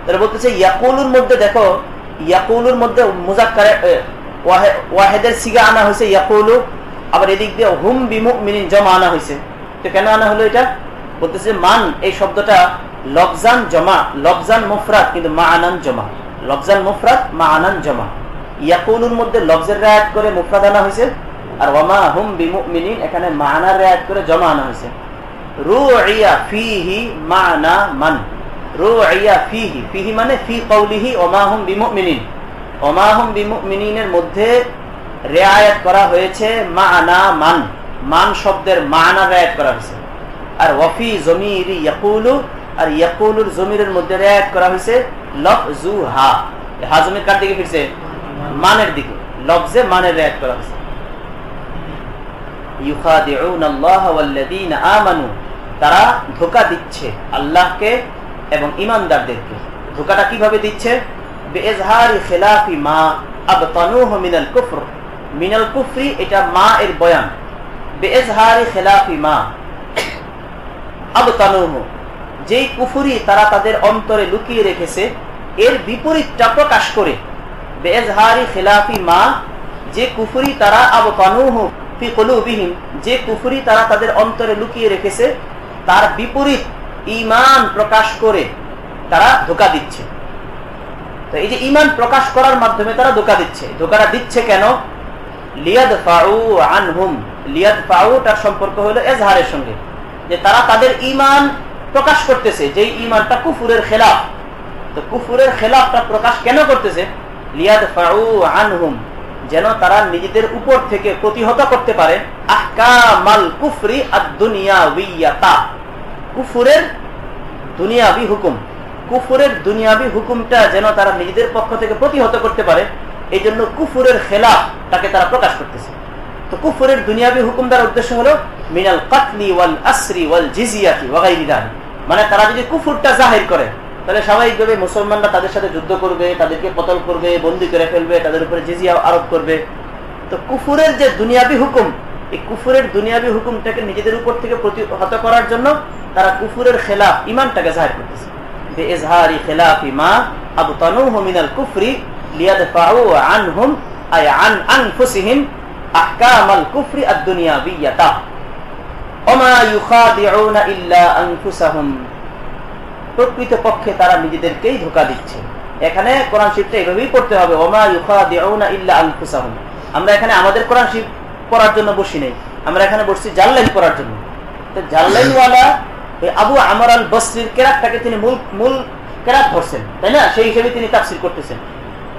D: তাহলে বলতেছে ইয়াকুলুর মধ্যে দেখো, ইয়াকুলুর মধ্যে মুজাক্কারে ওয়াহিদের সিগা আনা হয়েছে ইয়াকুলু, আবার এদিক দিয়ে হুম বিমুমিনিন জমা আনা হয়েছে। তো কেন আনা হলো এটা? বলতেছে মান এই শব্দটা লফজান জমা, লফজান মুফরাদ কিন্তু মাআনান জমা, লফজান মুফরাদ মাআনান জমা। ইয়াকুলুর মধ্যে লফজের রায়াত করে মুফরাদ আনা হয়েছে, আর ওয়ামা হুম বিমুমিনিন এখানে মানার রায়াত করে জমা আনা হয়েছে। রুইয়া ফিহি মানা মান, রুইয়া ফিহি, ফিহি মানে ফি কওলিহি ওমা হুম বিমুমিনিন, ওমা হুম বিমুমিনিনের মধ্যে রিয়ায়াত করা হয়েছে মানা মান, মান শব্দের মানা রিয়ায়াত করা হয়েছে। আর ওয়াফি জমিরি ইয়াকুলু, আর ইয়াকুলুর জমিরের মধ্যে রিয়ায়াত করা হয়েছে লফজুহা, হা জমির কার দিকে ফিরছে? মানের দিকে, লফজে মানের রিয়ায়াত করা হয়েছে। ইউখাদিউনাল্লাহ ওয়াল্লাযীনা আমানু, তারা ধোঁকা দিচ্ছে আল্লাহকে এবং ঈমানদারদেরকে। ধোঁকাটা কিভাবে দিচ্ছে? বিইজহারি খিলাফি মা আবতানুহু মিনাল কুফর, মিনাল কুফরি এটা মা এর বয়ান, বিইজহারি খিলাফি মা আবতানুহু, যেই কুফরি তারা তাদের অন্তরে লুকিয়ে রেখেছে এর বিপরীতটা প্রকাশ করে। বিইজহারি খিলাফি মা, যে কুফরি তারা আবতানুহু ফি কুলুবিহিম, যে কুফরি তারা তাদের অন্তরে লুকিয়ে রেখেছে তার বিপরীত ঈমান প্রকাশ করে তারা ধোঁকা দিচ্ছে। তো এই যে ঈমান প্রকাশ করার মাধ্যমে তারা ধোঁকা দিচ্ছে, ধোঁকাটা দিচ্ছে কেন? লিয়াদফাউ আনহুম, লিয়াদফাউ তার সম্পর্ক হলো ইজহারের সঙ্গে, যে তারা তাদের ঈমান প্রকাশ করতেছে, যেই ঈমানটা কুফরের খেলাফ। তো কুফরের খেলাফটা প্রকাশ কেন করতেছে? লিয়াদফাউ আনহুম, যেন তারা নিজেদের উপর থেকে প্রতিহত করতে পারে আহকামাল কুফরি আদ-দুনিয়াউইয়াতা, কুফরের দুনিয়াবি হুকুম, কুফরের দুনিয়াবি হুকুমটা যেন তারা নিজেদের পক্ষ থেকে প্রতিহত করতে পারে, এই জন্য কুফরের খেলাফ তাকে তারা প্রকাশ করতেছে। তো কুফরের দুনিয়াবি হুকুম দ্বারা উদ্দেশ্য হলো মিনাল কাতলি ওয়াল আসরি ওয়াল জিজিয়াতি ওয়া গায়রি যালিক, মানে তারা যদি কুফরটা জাহির করে তাহলে স্বাভাবিকভাবে মুসলমানরা তাদের সাথে যুদ্ধ করবে, তাদেরকে কতল করবে, বন্দী করে ফেলবে, তাদের উপরে জিজিয়া আরোপ করবে। তো কুফরের যে দুনিয়াবি হুকুম, এই কুফরের দুনিয়াবি হুকুমটাকে নিজেদের উপর থেকে প্রতিহত করার জন্য তারা কুফরের খেলাফ ইমানটাকে জাহির করতেছে। বিইজহারি খিলাফি মা আবতানুহু মিনাল কুফরি লিয়াদফাউ আনহুম আই আন আনফুসিহিম আহকামাল কুফরি আদ-দুনিয়াবিয়াতা ওমা ইউখাদিউনা ইল্লা আনফুসাহুম। প্রকৃতপক্ষে তারা নিজেদেরকেই ধোঁকা দিচ্ছে। এখানে কোরআন শরীফটা এভাবেই পড়তে হবে, ওমা ইউখাদিউনা ইল্লা আনফুসাহুম। আমরা এখানে আমাদের কোরআন শরীফ পড়ার জন্য বসি নাই, আমরা এখানে বসছি জাল্লাইন পড়ার জন্য। তো জাল্লাইনওয়ালা আবু আমর আল বসরির কেরাতটাকে তিনি মূল কেরাত ধরছেন, তাই না? সেই হিসেবে তিনি তাফসীর করতেছেন।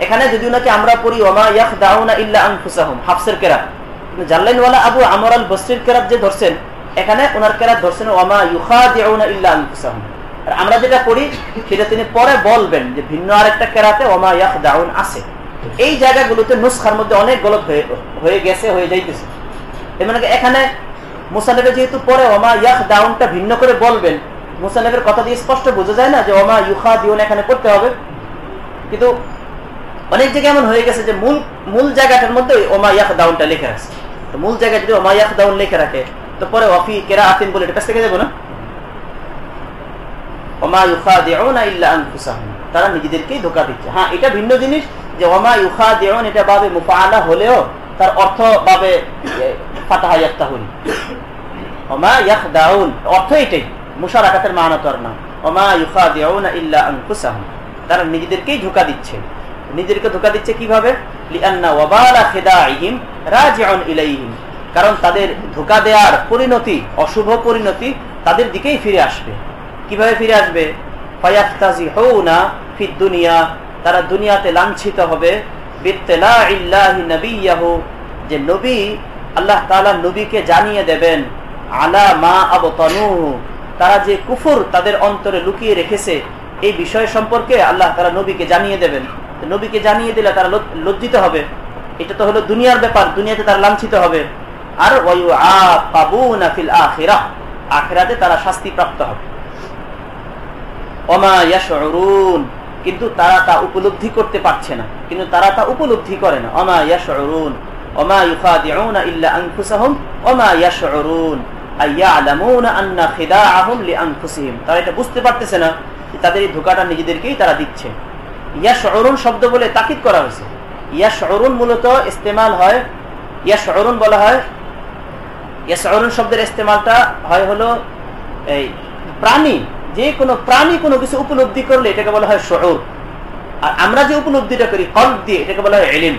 D: এখানে যদি নাকি আমরা পড়ি ওমা ইয়াখদাউনা ইল্লা আনফুসাহুম, হাফসের কেরাত, কিন্তু জাল্লাইনওয়ালা আবু আমর আল বসরির কেরাত যে ধরছেন, এখানে ওনার কেরাত ধরছেন ওমা ইউখাদিউনা ইল্লা আনফুসাহুম। আর আমরা যেটা পড়ি সেটা তিনি পরে বলবেন যে ভিন্ন আরেকটা কেরাতে ওমা ইয়াখদাউন আছে। এই জায়গাগুলোতে নুসখার মধ্যে অনেক গলত হয়ে গেছে, হয়ে যাইতেছে। মানে এখানে মুসান্নেফে যেহেতু পরে ওমা ইয়াখদাউনটা ভিন্ন করে বলবেন, মুসান্নেফের কথা দিয়ে স্পষ্ট বোঝা যায় না যে ওমা ইউখাদিউন এখানে করতে হবে। কিন্তু অনেক জায়গায় এমন হয়ে গেছে যে মূল জায়গাটার মধ্যে ওমা ইয়াখদাউনটা লিখে আছে। তো মূল জায়গায় যদি ওমা ইয়াখদাউন লিখে রাখে তো পরে ওয়াফি কিরাআতিন বলে এটা কাছ থেকে যাবে না, ওমা ইউখাদিউনা ইল্লা আনফুসাহুম, তারা নিজেদেরকেই ধোঁকা দিচ্ছে। হ্যাঁ, এটা ভিন্ন জিনিস যে ওমা ইউখাদিউন এটা বাবে মুফআলা হলেও তার অর্থ বাবে ফাতাহা ইয়াফতাহুন, ওমা ইয়াখদাউন অর্থ এটাই, মুশারাকাতের মানা তো আর না। ওমা ইউখাদিউনা ইল্লা আনফুসাহুম, তারা নিজেদেরকেই ধোঁকা দিচ্ছে। নিজেদেরকে ধোঁকা দিচ্ছে কিভাবে? লিআন্না ওয়াবালা খিদাইহিম রাজিউন ইলাইহিম, কারণ তাদের ধোঁকা দেওয়ার পরিণতি, অশুভ পরিণতি তাদের দিকেই ফিরে আসবে। কিভাবে ফিরে আসবে? ফায়াফতাজিহুনা ফিদ দুনিয়া, তারা দুনিয়াতে লাঞ্ছিত হবে। বিত্তিলাইল্লাহি নবিয়্যাহু, যে নবী আল্লাহ তাআলা নবীকে জানিয়ে দেবেন, আলা মা আবতানুহু, তারা যে কুফর তাদের অন্তরে লুকিয়ে রেখেছে এই বিষয় সম্পর্কে আল্লাহ তাআলা নবীকে জানিয়ে দেবেন। নবীকে জানিয়ে দিলে তারা লজ্জিত হবে। এটা তো হলো দুনিয়ার ব্যাপার, দুনিয়াতে তারা লাঞ্ছিত হবে। আর ওয়ায়ুআকাবুনা ফিল আখিরাহ, আখিরাতে তারা শাস্তি প্রাপ্ত হবে। ওমা ইয়াশউরুন, কিন্তু তারা তা উপলব্ধি করতে পারছে না, কিন্তু তারা তা উপলব্ধি করে না। ওমা ইয়াশউরুন ওমা ইউখাদিউনা ইল্লা আনফুসাহুম ওমা ইয়াশউরুন আইয়ালামুনা আন্না খিদাআহুম লিআনফুসিহিম, তারা এটা বুঝতে পারতেছে না যে তাদের এই ধোঁকাটা নিজেদেরকেই তারা দিচ্ছে। ইয়াশউরুন শব্দ বলে তাকিদ করা হয়েছে। ইয়াশউরুন মূলত ইস্তেমাল হয়, ইয়াশউরুন বলা হয়, ইয়াশউরুন শব্দের ইস্তেমালটা হয় হলো এই প্রাণী, যে কোনো প্রাণী কোনো কিছু উপলব্ধি করলে এটাকে বলা হয় শুউর। আর আমরা যে উপলব্ধিটা করি কলব দিয়ে, এটাকে বলা হয় ইলম।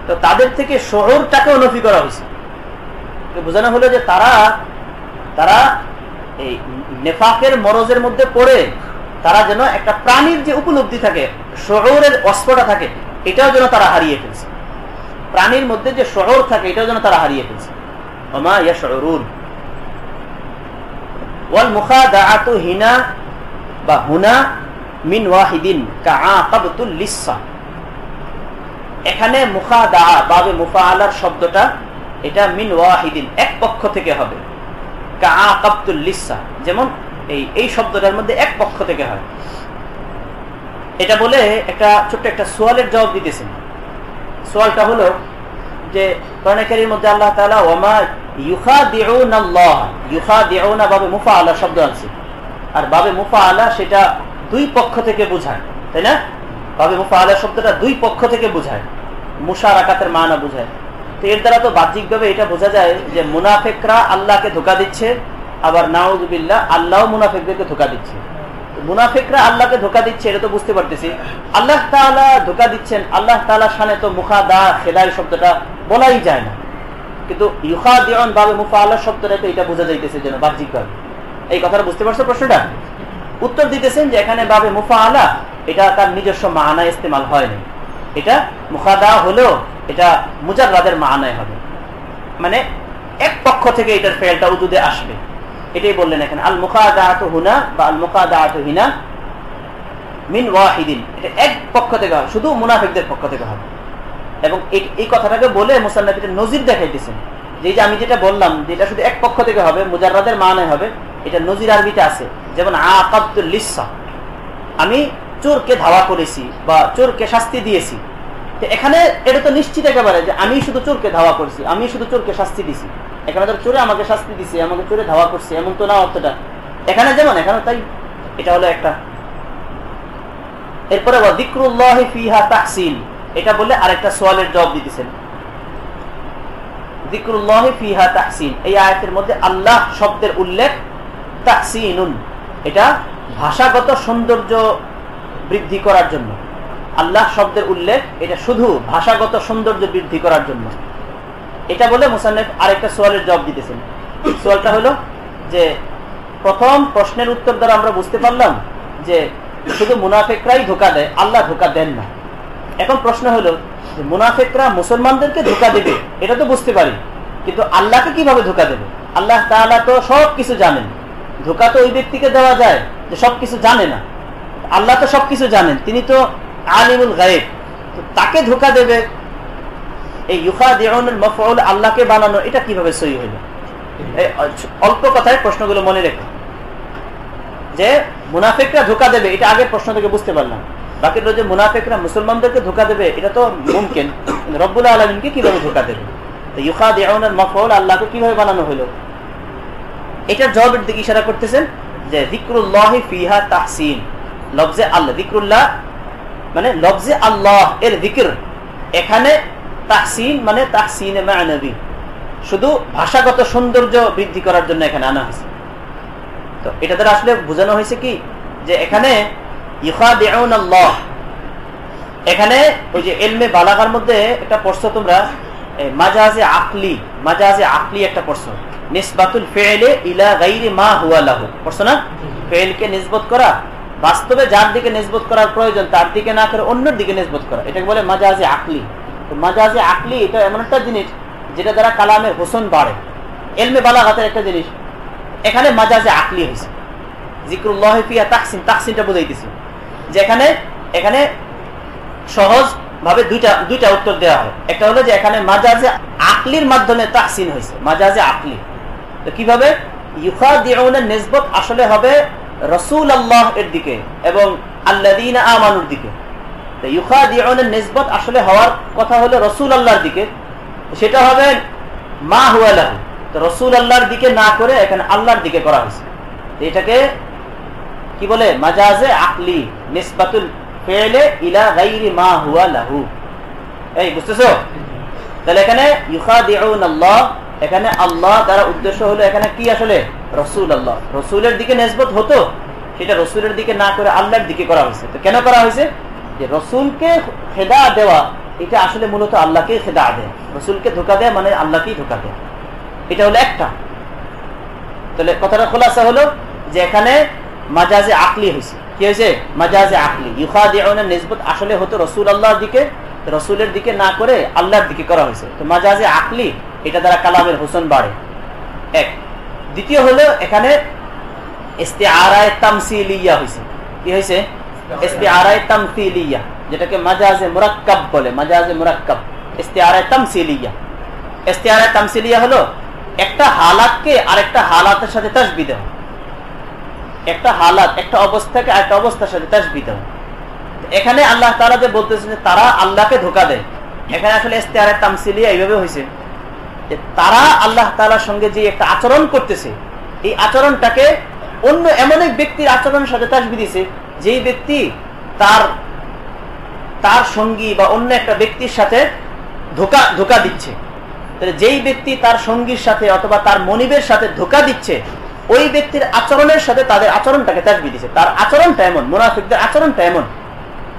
D: তো তাদের থেকে শুউরটাকেও নফি করা হয়েছে। বোঝানো হলো যে তারা এই নেফাকের মরজের মধ্যে পড়ে তারা যেন একটা প্রাণীর যে উপলব্ধি থাকে, শুউরের অস্পটা থাকে, এটাও যেন তারা হারিয়ে ফেলছে। প্রাণীর মধ্যে যে শুউর থাকে এটাও যেন তারা হারিয়ে ফেলছে। ওমা ইয়াশউরুন ওয়াল মুখাদাআতু হিনা বা হুনা মিন ওয়াহিদিন কাআকাবতুল লিসা। এখানে মুখাদা বাবে মুফাআলার শব্দটা এটা মিন ওয়াহিদিন, এক পক্ষ থেকে হবে। কাআকাবতুল লিসা, যেমন এই শব্দটার মধ্যে এক পক্ষ থেকে হয়। এটা বলে একটা ছোট্ট একটা সোয়ালের জবাব দিতেছেন। সোয়ালটা হলো যে কোরআন কারীমের মধ্যে আল্লাহ তাআলা ওমা ইউখাদিউনাল্লাহ, ইউখাদিউনা বাবে মুফাআলা শব্দ আছে, আর বাবে মুফাআলা সেটা দুই পক্ষ থেকে বোঝায়, তাই না? বাবে মুফাআলা শব্দটা দুই পক্ষ থেকে বোঝায়, মুশারাকাতের মানা বোঝায়। তো এর দ্বারা তো বাহ্যিকভাবে এটা বোঝা যায় যে মুনাফিকরা আল্লাহকে ধোঁকা দিচ্ছে, আবার নাউযুবিল্লাহ আল্লাহ মুনাফিকদেরকে ধোঁকা দিচ্ছে। মুনাফিকরা আল্লাহকে ধোঁকা দিচ্ছে এটা তো বুঝতে পারতেছি, আল্লাহ তাআলা ধোঁকা দিচ্ছেন, আল্লাহ তাআলার শানে তো মুখাদা খেদাই শব্দটা বলাই যায় না, কিন্তু ইউখাদিউন বাবে মুফাআলা শব্দটা তো এটা বোঝা যাইতেছে যেন বাহ্যিকভাবে। এই কথাটা বুঝতে পারছো প্রশ্নটা? উত্তর দিতেছেন যে এখানে বাবে মুফাআলা এটা তার নিজস্ব মানা ইস্তেমাল হয়নি, এটা মুখাদা হলেও এটা মুজাররাদের মানায় হবে, মানে এক পক্ষ থেকে এটার ফেলটা উজুদে আসবে। এটাই বললেন এখানে আল মুখাদাআতু হুনা বা আল মুখাদাআতু হিনা মিন ওয়াহিদিন, এটা এক পক্ষ থেকে হবে, শুধু মুনাফিকদের পক্ষ থেকে হবে। এবং এই কথাটাকে বলে মুসান্নাফ এটা নজির দেখাইতেছেন যে আমি যেটা বললাম যে এটা শুধু এক পক্ষ থেকে হবে, মুজাররাদের মানে হবে, এটা নজির আরবিতে আছে। যেমন আকাবতুল লিসা, আমি চোরকে ধাওয়া করেছি বা চোরকে শাস্তি দিয়েছি। তো এখানে এটা তো নিশ্চিত একেবারে যে আমি শুধু চোরকে ধাওয়া করছি, আমি শুধু চোরকে শাস্তি দিছি। এখানে তো চোরে আমাকে শাস্তি দিছে, আমাকে চোরে ধাওয়া করছে, এমন তো না অর্থটা। এখানে যেমন এখানে তাই, এটা হলো একটা। এরপরে যিকরুল্লাহি ফিহা তাহসিন, এটা বলে আরেকটা সোয়ালের জবাব দিতেছেন। যিকরুল্লাহি ফিহা তাহসিন, এই আয়াতের মধ্যে আল্লাহ শব্দের উল্লেখ তাহসিনুন, এটা ভাষাগত সৌন্দর্য বৃদ্ধি করার জন্য। আল্লাহ শব্দের উল্লেখ এটা শুধু ভাষাগত সৌন্দর্য বৃদ্ধি করার জন্য। এটা বলে মুসান্নিফ আরেকটা সোয়ালের জবাব দিতেছেন। সোয়ালটা হলো যে প্রথম প্রশ্নের উত্তর দ্বারা আমরা বুঝতে পারলাম যে শুধু মুনাফিকরাই ধোঁকা দেয়, আল্লাহ ধোঁকা দেন না। এখন প্রশ্ন হলো যে মুনাফিকরা মুসলমানদেরকে ধোঁকা দেবে এটা তো বুঝতে পারি, কিন্তু আল্লাহকে কিভাবে ধোঁকা দেবে? আল্লাহ তাআলা তো সবকিছু জানেন। ধোঁকা তো ওই ব্যক্তিকে দেওয়া যায় যে সবকিছু জানে না। আল্লাহ তো সবকিছু জানেন, তিনি তো আলিমুল গায়ব, তো তাকে ধোঁকা দেবে। এই ইউখাদিউনের মাফউল আল্লাহকে বানানো, এটা কিভাবে সহি হইল? অল্প কথায় প্রশ্নগুলো মনে রেখো যে মুনাফিকরা ধোঁকা দেবে, এটা আগের প্রশ্ন থেকে বুঝতে পারলাম। বাকি যে মুনাফিকরা মুসলমানদেরকে ধোঁকা দেবে এটা তো মুমকিন, রব্বুল আলামিনকে কিভাবে ধোঁকা দেবে? তো ইউখাদিউনের মাফউল আল্লাহকে কিভাবে বানানো হলো? এটার জবাবের দিকে ইশারা করতেছেন যে যিকরুল্লাহি ফিহা তাহসিন, লফজে আল্লাহ, যিকরুল্লাহ মানে লফজে আল্লাহ এর যিকর, এখানে তাহসিন মানে তাহসিনে মা'নাবি, শুধু ভাষাগত সৌন্দর্য বৃদ্ধি করার জন্য এখানে আনা হয়েছে। তো এটা দ্বারা আসলে বোঝানো হয়েছে কি যে এখানে ইউখাদিউন আল্লাহ, এখানে ওই যে ইলমে বালাগার মধ্যে একটা পড়ছো তোমরা মাজাজে আকলি, মাজাজে আকলি একটা পড়ছো, নিসবাতুল ফি'লি ইলা গায়রি মা হুয়া লাহু, পড়ছো না? ফি'লকে নিসবত করা, বাস্তবে যার দিকে নিসবত করার প্রয়োজন তার দিকে না করে অন্যের দিকে নিসবত করা, এটাকে বলে মাজাজে আকলি। তো মাজাজে আকলি এটা এমন একটা জিনিস যেটা দ্বারা কালামের হোসন বাড়ে, ইলমে বালাগাতের একটা জিনিস। এখানে মাজাজে আকলি হয়েছে। যিকরুল্লাহি ফিহা তাহসিন, তাহসিনটা বুঝাইতেছি যে এখানে সহজ ভাবে দুইটা উত্তর দেওয়া হয়। একটা হলো যে এখানে মাজাজে আকলির মাধ্যমে তাহসিন হয়েছে, মাজাজে আকলি। তো কিভাবে? ইউখাদিউনের নিসবত আসলে হবে রাসূল আল্লাহ এর দিকে এবং আল্লাযীনা আমানুর দিকে। তো ইউখাদিউনের নিসবত আসলে হওয়ার কথা হলো রাসূল আল্লাহর দিকে, সেটা হবে মা হুয়া লাহু। তো রাসূল আল্লাহর দিকে না করে এখানে আল্লাহর দিকে করা হয়েছে। এটাকে কি বলে? মাজাজে আকলি, নিসবাতুল ফি'লি ইলা গায়রি মা হুয়া লাহু। এই বুঝতেছো? তাহলে এখানে ইউখাদিউন আল্লাহ, এখানে আল্লাহ দ্বারা উদ্দেশ্য হলো এখানে কি আসলে রাসূল আল্লাহ, রাসূলের দিকে নিসবত হতো, সেটা রাসূলের দিকে না করে আল্লাহর দিকে করা হয়েছে। তো কেন করা হয়েছে? যে রাসূলকে খেদা দেওয়া এটা আসলে মূলত আল্লাহকে খেদা দেয়, রাসূলকে ধোঁকা দেয় মানে আল্লাহকেই ধোঁকা দেয়। এটা হলো একটা। তাহলে কথাটা খোলাসা হলো যে এখানে মাজাজে আকলি হয়েছে। কি হয়েছে? মাজাজে আকলি। ইউখাদিউনের নিসবত আসলে হতো রাসূল আল্লাহর দিকে, রাসূলের দিকে না করে আল্লাহর দিকে করা হয়েছে। তো মাজাজে আকলি, এটা দ্বারা কালামের হোসন বাড়ে। এক। দ্বিতীয় হলো এখানে ইস্তিআরায়ে তামসিলিয়া হয়েছে। কি হয়েছে? ইস্তিআরায়ে তামসিলিয়া, যেটাকে মাজাজে মুরাক্কাব বলে, মাজাজে মুরাক্কাব, ইস্তিআরায়ে তামসিলিয়া। ইস্তিআরায়ে তামসিলিয়া হলো একটা হালাতকে আরেকটা হালাতের সাথে তাশবিহ দেওয়া, একটা হালাত একটা অবস্থাকে আরেকটা অবস্থার সাথে তাশবিহ দেওয়া। এখানে আল্লাহ তাআলা যে বলতেছেন তারা আল্লাহকে ধোঁকা দেয়, এখানে আসলে ইস্তিআরায়ে তামসিলিয়া এইভাবে হয়েছে যে তারা আল্লাহ তাআলার সঙ্গে যে একটা আচরণ করতেছে, এই আচরণটাকে অন্য এমন এক ব্যক্তির আচরণের সাথে তাশবিহ দিয়েছে যেই ব্যক্তি তার সঙ্গী বা অন্য একটা ব্যক্তির সাথে ধোঁকা দিচ্ছে। যেই ব্যক্তি তার সঙ্গীর সাথে অথবা তার মনিবের সাথে ধোঁকা দিচ্ছে, ওই ব্যক্তির আচরণের সাথে তাদের আচরণটাকে তাশবিহ দিয়েছে। তার আচরণটা এমন, মুনাফিকদের আচরণটা এমন,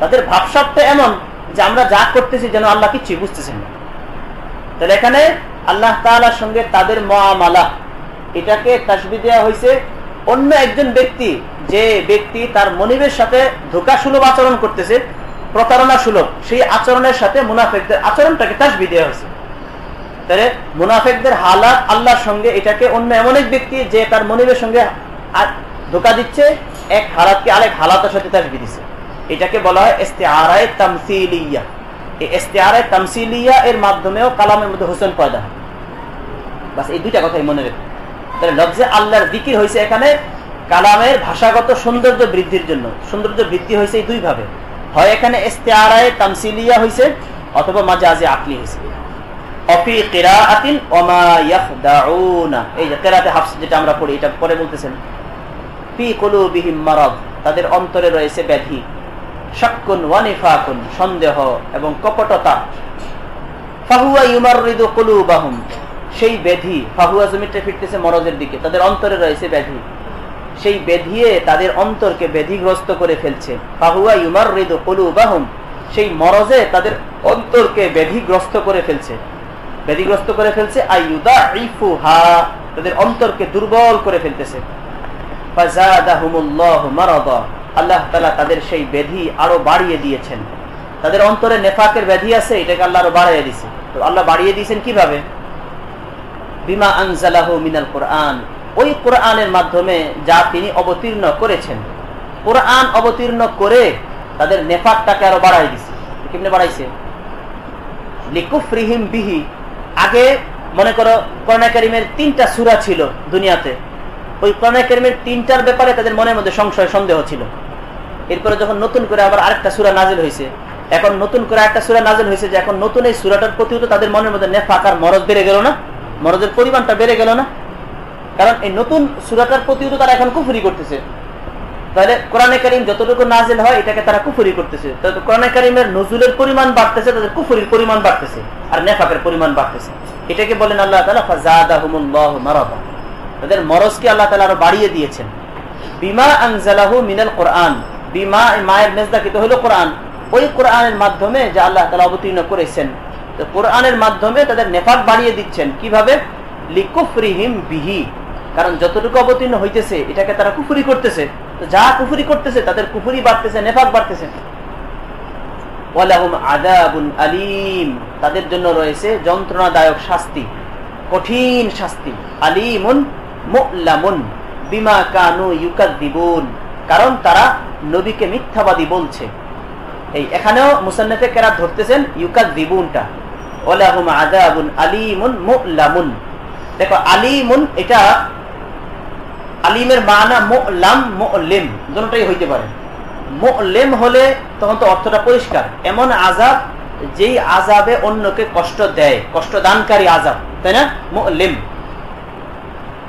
D: তাদের ভাবসাবটা এমন যে আমরা যা করতেছি যেন আল্লাহ কিছুই বুঝতেছেন না। তাহলে এখানে আল্লাহ তাআলার সঙ্গে তাদের মুআমালা, এটাকে তাশবিহ দেওয়া হয়েছে অন্য একজন ব্যক্তি, যে ব্যক্তি তার মনিবের সাথে ধোঁকা সুলভ আচরণ করতেছে, প্রতারণা সুলভ, সেই আচরণের সাথে মুনাফিকদের আচরণটাকে তাশবিহ দেওয়া হয়েছে। তাহলে মুনাফিকদের হালাত আল্লাহর সঙ্গে, এটাকে অন্য এমন এক ব্যক্তি যে তার মনিবের সঙ্গে ধোঁকা দিচ্ছে, এক হালাতকে আরেক হালাতের সাথে তাসবিহ দিচ্ছে, এটাকে বলা হয় ইস্তিআরায়ে তামসিলিয়া। এই ইস্তিআরায়ে তামসিলিয়া এর মাধ্যমেও কালামের মধ্যে হোসেন পয়দা হয়। বাস এই দুইটা কথাই মনে রাখবেন। তাহলে লফজে আল্লাহর যিকির হয়েছে এখানে কালামের ভাষাগত সৌন্দর্য বৃদ্ধির জন্য। সৌন্দর্য বৃদ্ধি হয়েছে এই দুই ভাবে, হয় এখানে ইস্তিআরায়ে তামসিলিয়া হয়েছে অথবা মাজাজে আকলি হয়েছে। অফি কিরাআতিন ওমা ইয়াখদাউনা, এই যে কিরাআতে হাফস যেটা আমরা পড়ি, এটা পরে বলতেছেন ফি কুলুবিহিম মারাদ, তাদের অন্তরে রয়েছে ব্যাধি, শাক্কুন ওয়া নিফাকুন, সন্দেহ এবং কপটতা। ফাহুয়া ইউমাররিদু কুলুবাহুম, সেই ব্যাধি, ফাহুয়া জমিতে ফিরতেছে মরজের দিকে, তাদের অন্তরে রয়েছে ব্যাধি, সেই ব্যাধিয়ে তাদের অন্তরকে ব্যাধিগ্রস্ত করে ফেলছে। ফাহুয়া ইউমাররিদু কুলুবাহুম, সেই মরজে তাদের অন্তরকে ব্যাধিগ্রস্ত করে ফেলছে, ব্যাধিগ্রস্ত করে ফেলছে। আইয়ুদাইফুহা, তাদের অন্তরকে দুর্বল করে ফেলতেছে। ফাযাদাহুমুল্লাহু মারাদা, আল্লাহ তাআলা তাদের সেই ব্যাধি আরো বাড়িয়ে দিয়েছেন। তাদের অন্তরে নেফাকের ব্যাধি আছে, এটাকে আল্লাহ আরো বাড়িয়ে দিয়েছে। তো আল্লাহ বাড়িয়ে দিয়েছেন কিভাবে? বিমা আনজালাহু মিনাল কুরআন, ওই কোরআনের মাধ্যমে যা তিনি অবতীর্ণ করেছেন। কোরআন অবতীর্ণ করে তাদের নেফাকটাকে আরো বাড়াই দিয়েছে। কেমনে বাড়াইছে? লিকুফরিহিম বিহি, আগে মনে করো কোরআন কারীমের 3টা সূরা ছিল দুনিয়াতে, ওই কোরআন কারীমের 3টার ব্যাপারে তাদের মনের মধ্যে সংশয় সন্দেহ ছিল। এরপরে যখন নতুন করে আবার আরেকটা সূরা নাজিল হয়েছে, এখন নতুন করে একটা সূরা নাজিল হয়েছে, যে এখন নতুন এই সূরাটার প্রতি তো তাদের মনের মধ্যে নেফাক আর মরদ বেড়ে গেল না, মরদের পরিমাণটা বেড়ে গেল না? কারণ এই নতুন সূরাটার প্রতি তো তারা এখন কুফরি করতেছে। তাহলে কোরআনে কারীম যতটুকু নাজিল হয় এটাকে তারা কুফরি করতেছে। তো কোরআনে কারীমের নজুলের পরিমাণ বাড়তেছে, তাদের কুফরির পরিমাণ বাড়তেছে, আর নেফাকের পরিমাণ বাড়তেছে। এটাকে বলেন আল্লাহ তাআলা ফাযাদাহুমুল্লাহু মারাদা, তাদের মরজকে আল্লাহ তাআলা আরো বাড়িয়ে দিয়েছেন। বিমা আনজালাহু মিনাল কুরআন, বিমা মায়ের মেজদাকিত হলো কোরআন, ওই কোরআনের মাধ্যমে যা আল্লাহ তাআলা অবতীর্ণ করেছেন। তো কোরআনের মাধ্যমে তাদের নেফাক বাড়িয়ে দিচ্ছেন কিভাবে? লিকুফরিহিম বিহি, কারণ যতটুকু অবতীর্ণ হইতেছে এটাকে তারা কুফরি করতেছে, তো যা কুফরি করতেছে তাদের কুফরি বাড়তেছে, নেফাক বাড়তেছে। ওয়ালাহুম আযাবুন আলীম, তাদের জন্য রয়েছে যন্ত্রণাদায়ক শাস্তি, কঠিন শাস্তি। আলীমুন মু'লামুন বিমা কানু ইউকাযযিবুন, কারণ তারা নবীকে মিথ্যাবাদী বলছে। এই এখানেও মুসান্নিফে কেরাত ধরতেছেন ইউকাযযিবুনটা, ওয়ালাহুম আযাবুন আলীমুন মু'লামুন। দেখো আলিমুন, এটা আলিমের মানা মু'লাম মু'লিম দুটোটাই হইতে পারে। মু'লিম হলে তখন তো অর্থটা পরিষ্কার, এমন আযাব যেই আযাবে অন্যকে কষ্ট দেয়, কষ্ট দানকারী আযাব, তাই না? মু'লিম।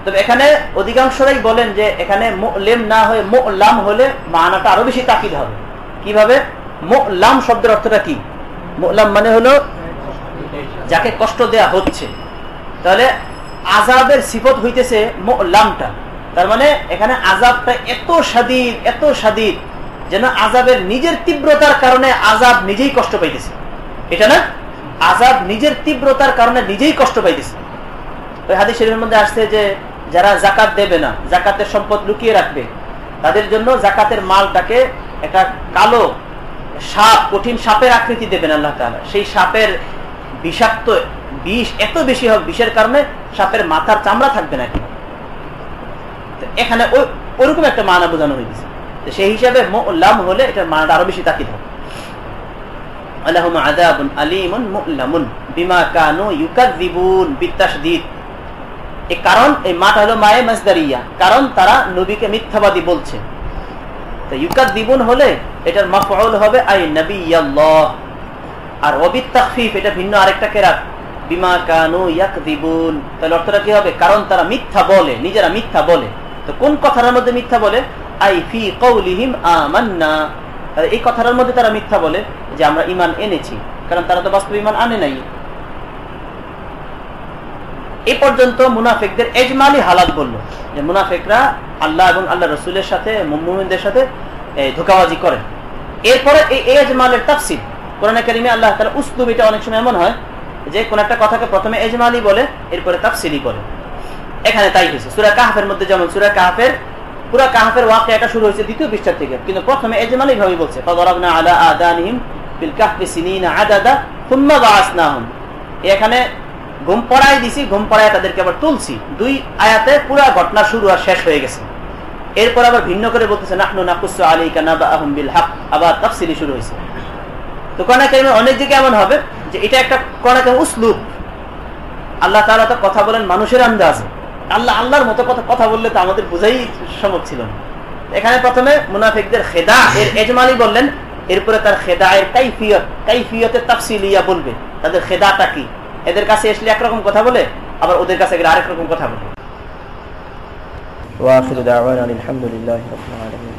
D: তবে এখানে অধিকাংশরাই বলেন যে এখানে মু'লিম না হয়ে মু'লাম হলে মানাটা আরো বেশি তাকিদ হবে। কিভাবে? মু'লাম শব্দের অর্থটা কি? মু'লাম মানে হলো যাকে কষ্ট দেয়া হচ্ছে। তাহলে আযাবের সিফত হইতেছে মু'লামটা, তার মানে এখানে আযাবটা এত শাদীদ, এত শাদীদ, যেন আযাবের নিজের তীব্রতার কারণে আযাব নিজেই কষ্ট পাইতেছে। এটা না, আযাব নিজের তীব্রতার কারণে নিজেই কষ্ট পাইতেছে। ওই হাদিস শরীফের মধ্যে আসছে যে যারা যাকাত দেবে না, যাকাতের সম্পদ লুকিয়ে রাখবে, তাদের জন্য যাকাতের মালটাকে একটা কালো সাপ, কঠিন সাপের আকৃতি দেবেন আল্লাহ তাআলা। সেই সাপের বিষাক্ত বিষ এত বেশি হবে, বিষের কারণে সাপের মাথার চামড়া থাকবে না। এখানে ওরকম একটা মানা বোঝানো হয়েছে। সেই হিসাবে মু'লাম হলে এটার মানাটা আরো বেশি তাকিদ হবে। আলাহুম আযাবুন আলীমুন মু'লামুন বিমা কানু ইউকাযযিবুন বিতাশদীদ। এই কারণ, এই মাটা হলো মায়ে মাসদারিয়া, কারণ তারা নবীকে মিথ্যাবাদী বলছে। তো ইউকাযযিবুন হলে এটার মাফউল হবে আই নবিয়াল্লাহ। আর ওবিত তাখফিফ এটা ভিন্ন আরেকটা কেরাত, বিমা কানু ইয়াকযিবুন। তাহলে অর্থটা কি হবে? কারণ তারা মিথ্যা বলে, নিজেরা মিথ্যা বলে। তো কোন কথার মধ্যে মিথ্যা বলে? আই ফি কওলিহিম আমান্না, এই কথার মধ্যে তারা মিথ্যা বলে যে আমরা ঈমান এনেছি, কারণ তারা তো বাস্তবে ঈমান আনে নাই। এই পর্যন্ত মুনাফিকদের ইজমালি হালাত বলল যে মুনাফিকরা আল্লাহ এবং আল্লাহ রাসূলের সাথে, মুমিনদের সাথে ধোঁকাবাজি করে। এরপরে এই ইজমালের তাফসীর কোরআনে কারীমে আল্লাহ তাআলা উসলুব, এটা অনেক সময় এমন হয় যে কোন একটা কথাকে প্রথমে ইজমালি বলে, এরপরে তাফসীলি বলে। এখানে তাই হয়েছে। সূরা কাহফের মধ্যে যেমন সূরা কাহফের পুরা কাহফের ওয়াকিয়াটা শুরু হয়েছে 2য় পৃষ্ঠা থেকে, কিন্তু প্রথমে ইজমালি ভাবে বলছে ফাদারাবনা আলা আদানিহিম ফিল কাহফি সিনিনা আদাদা সুম্মা বাআসনাহুম। এখানে ঘুম পড়াই দিছি, ঘুম পড়ায় তাদেরকে আবার তুলছি। 2 আয়াতে পুরো ঘটনা শুরু আর শেষ হয়ে গেছে। এরপর আবার ভিন্ন করে বলতেছে নাহনু নাকুসু আলাইকা নাবাআহুম বিল হক, আবার তাফসীলি শুরু হয়েছে। তো কোরআন কারীমে অনেক জায়গায় এমন হবে যে এটা একটা কোরআন কারীমের উসলুব। আল্লাহ তাআলা তো কথা বলেন মানুষের আন্দাজে, আল্লাহর মতো কথা বললে তো আমাদের বোঝাই সম্ভব ছিল না। এখানে প্রথমে মুনাফিকদের খেদা এর এজমালি বললেন, এরপরে তার খেদা এর কাইফিয়তের তাফসীলিয়া বলবে, তাদের খেদাটা কি। এদের কাছে আসলে একরকম কথা বলে, আবার ওদের কাছে গেলে আরেক রকম কথা বলে। ওয়া আখিরু দাওয়ানা আলহামদুলিল্লাহি রাব্বিল আলামিন।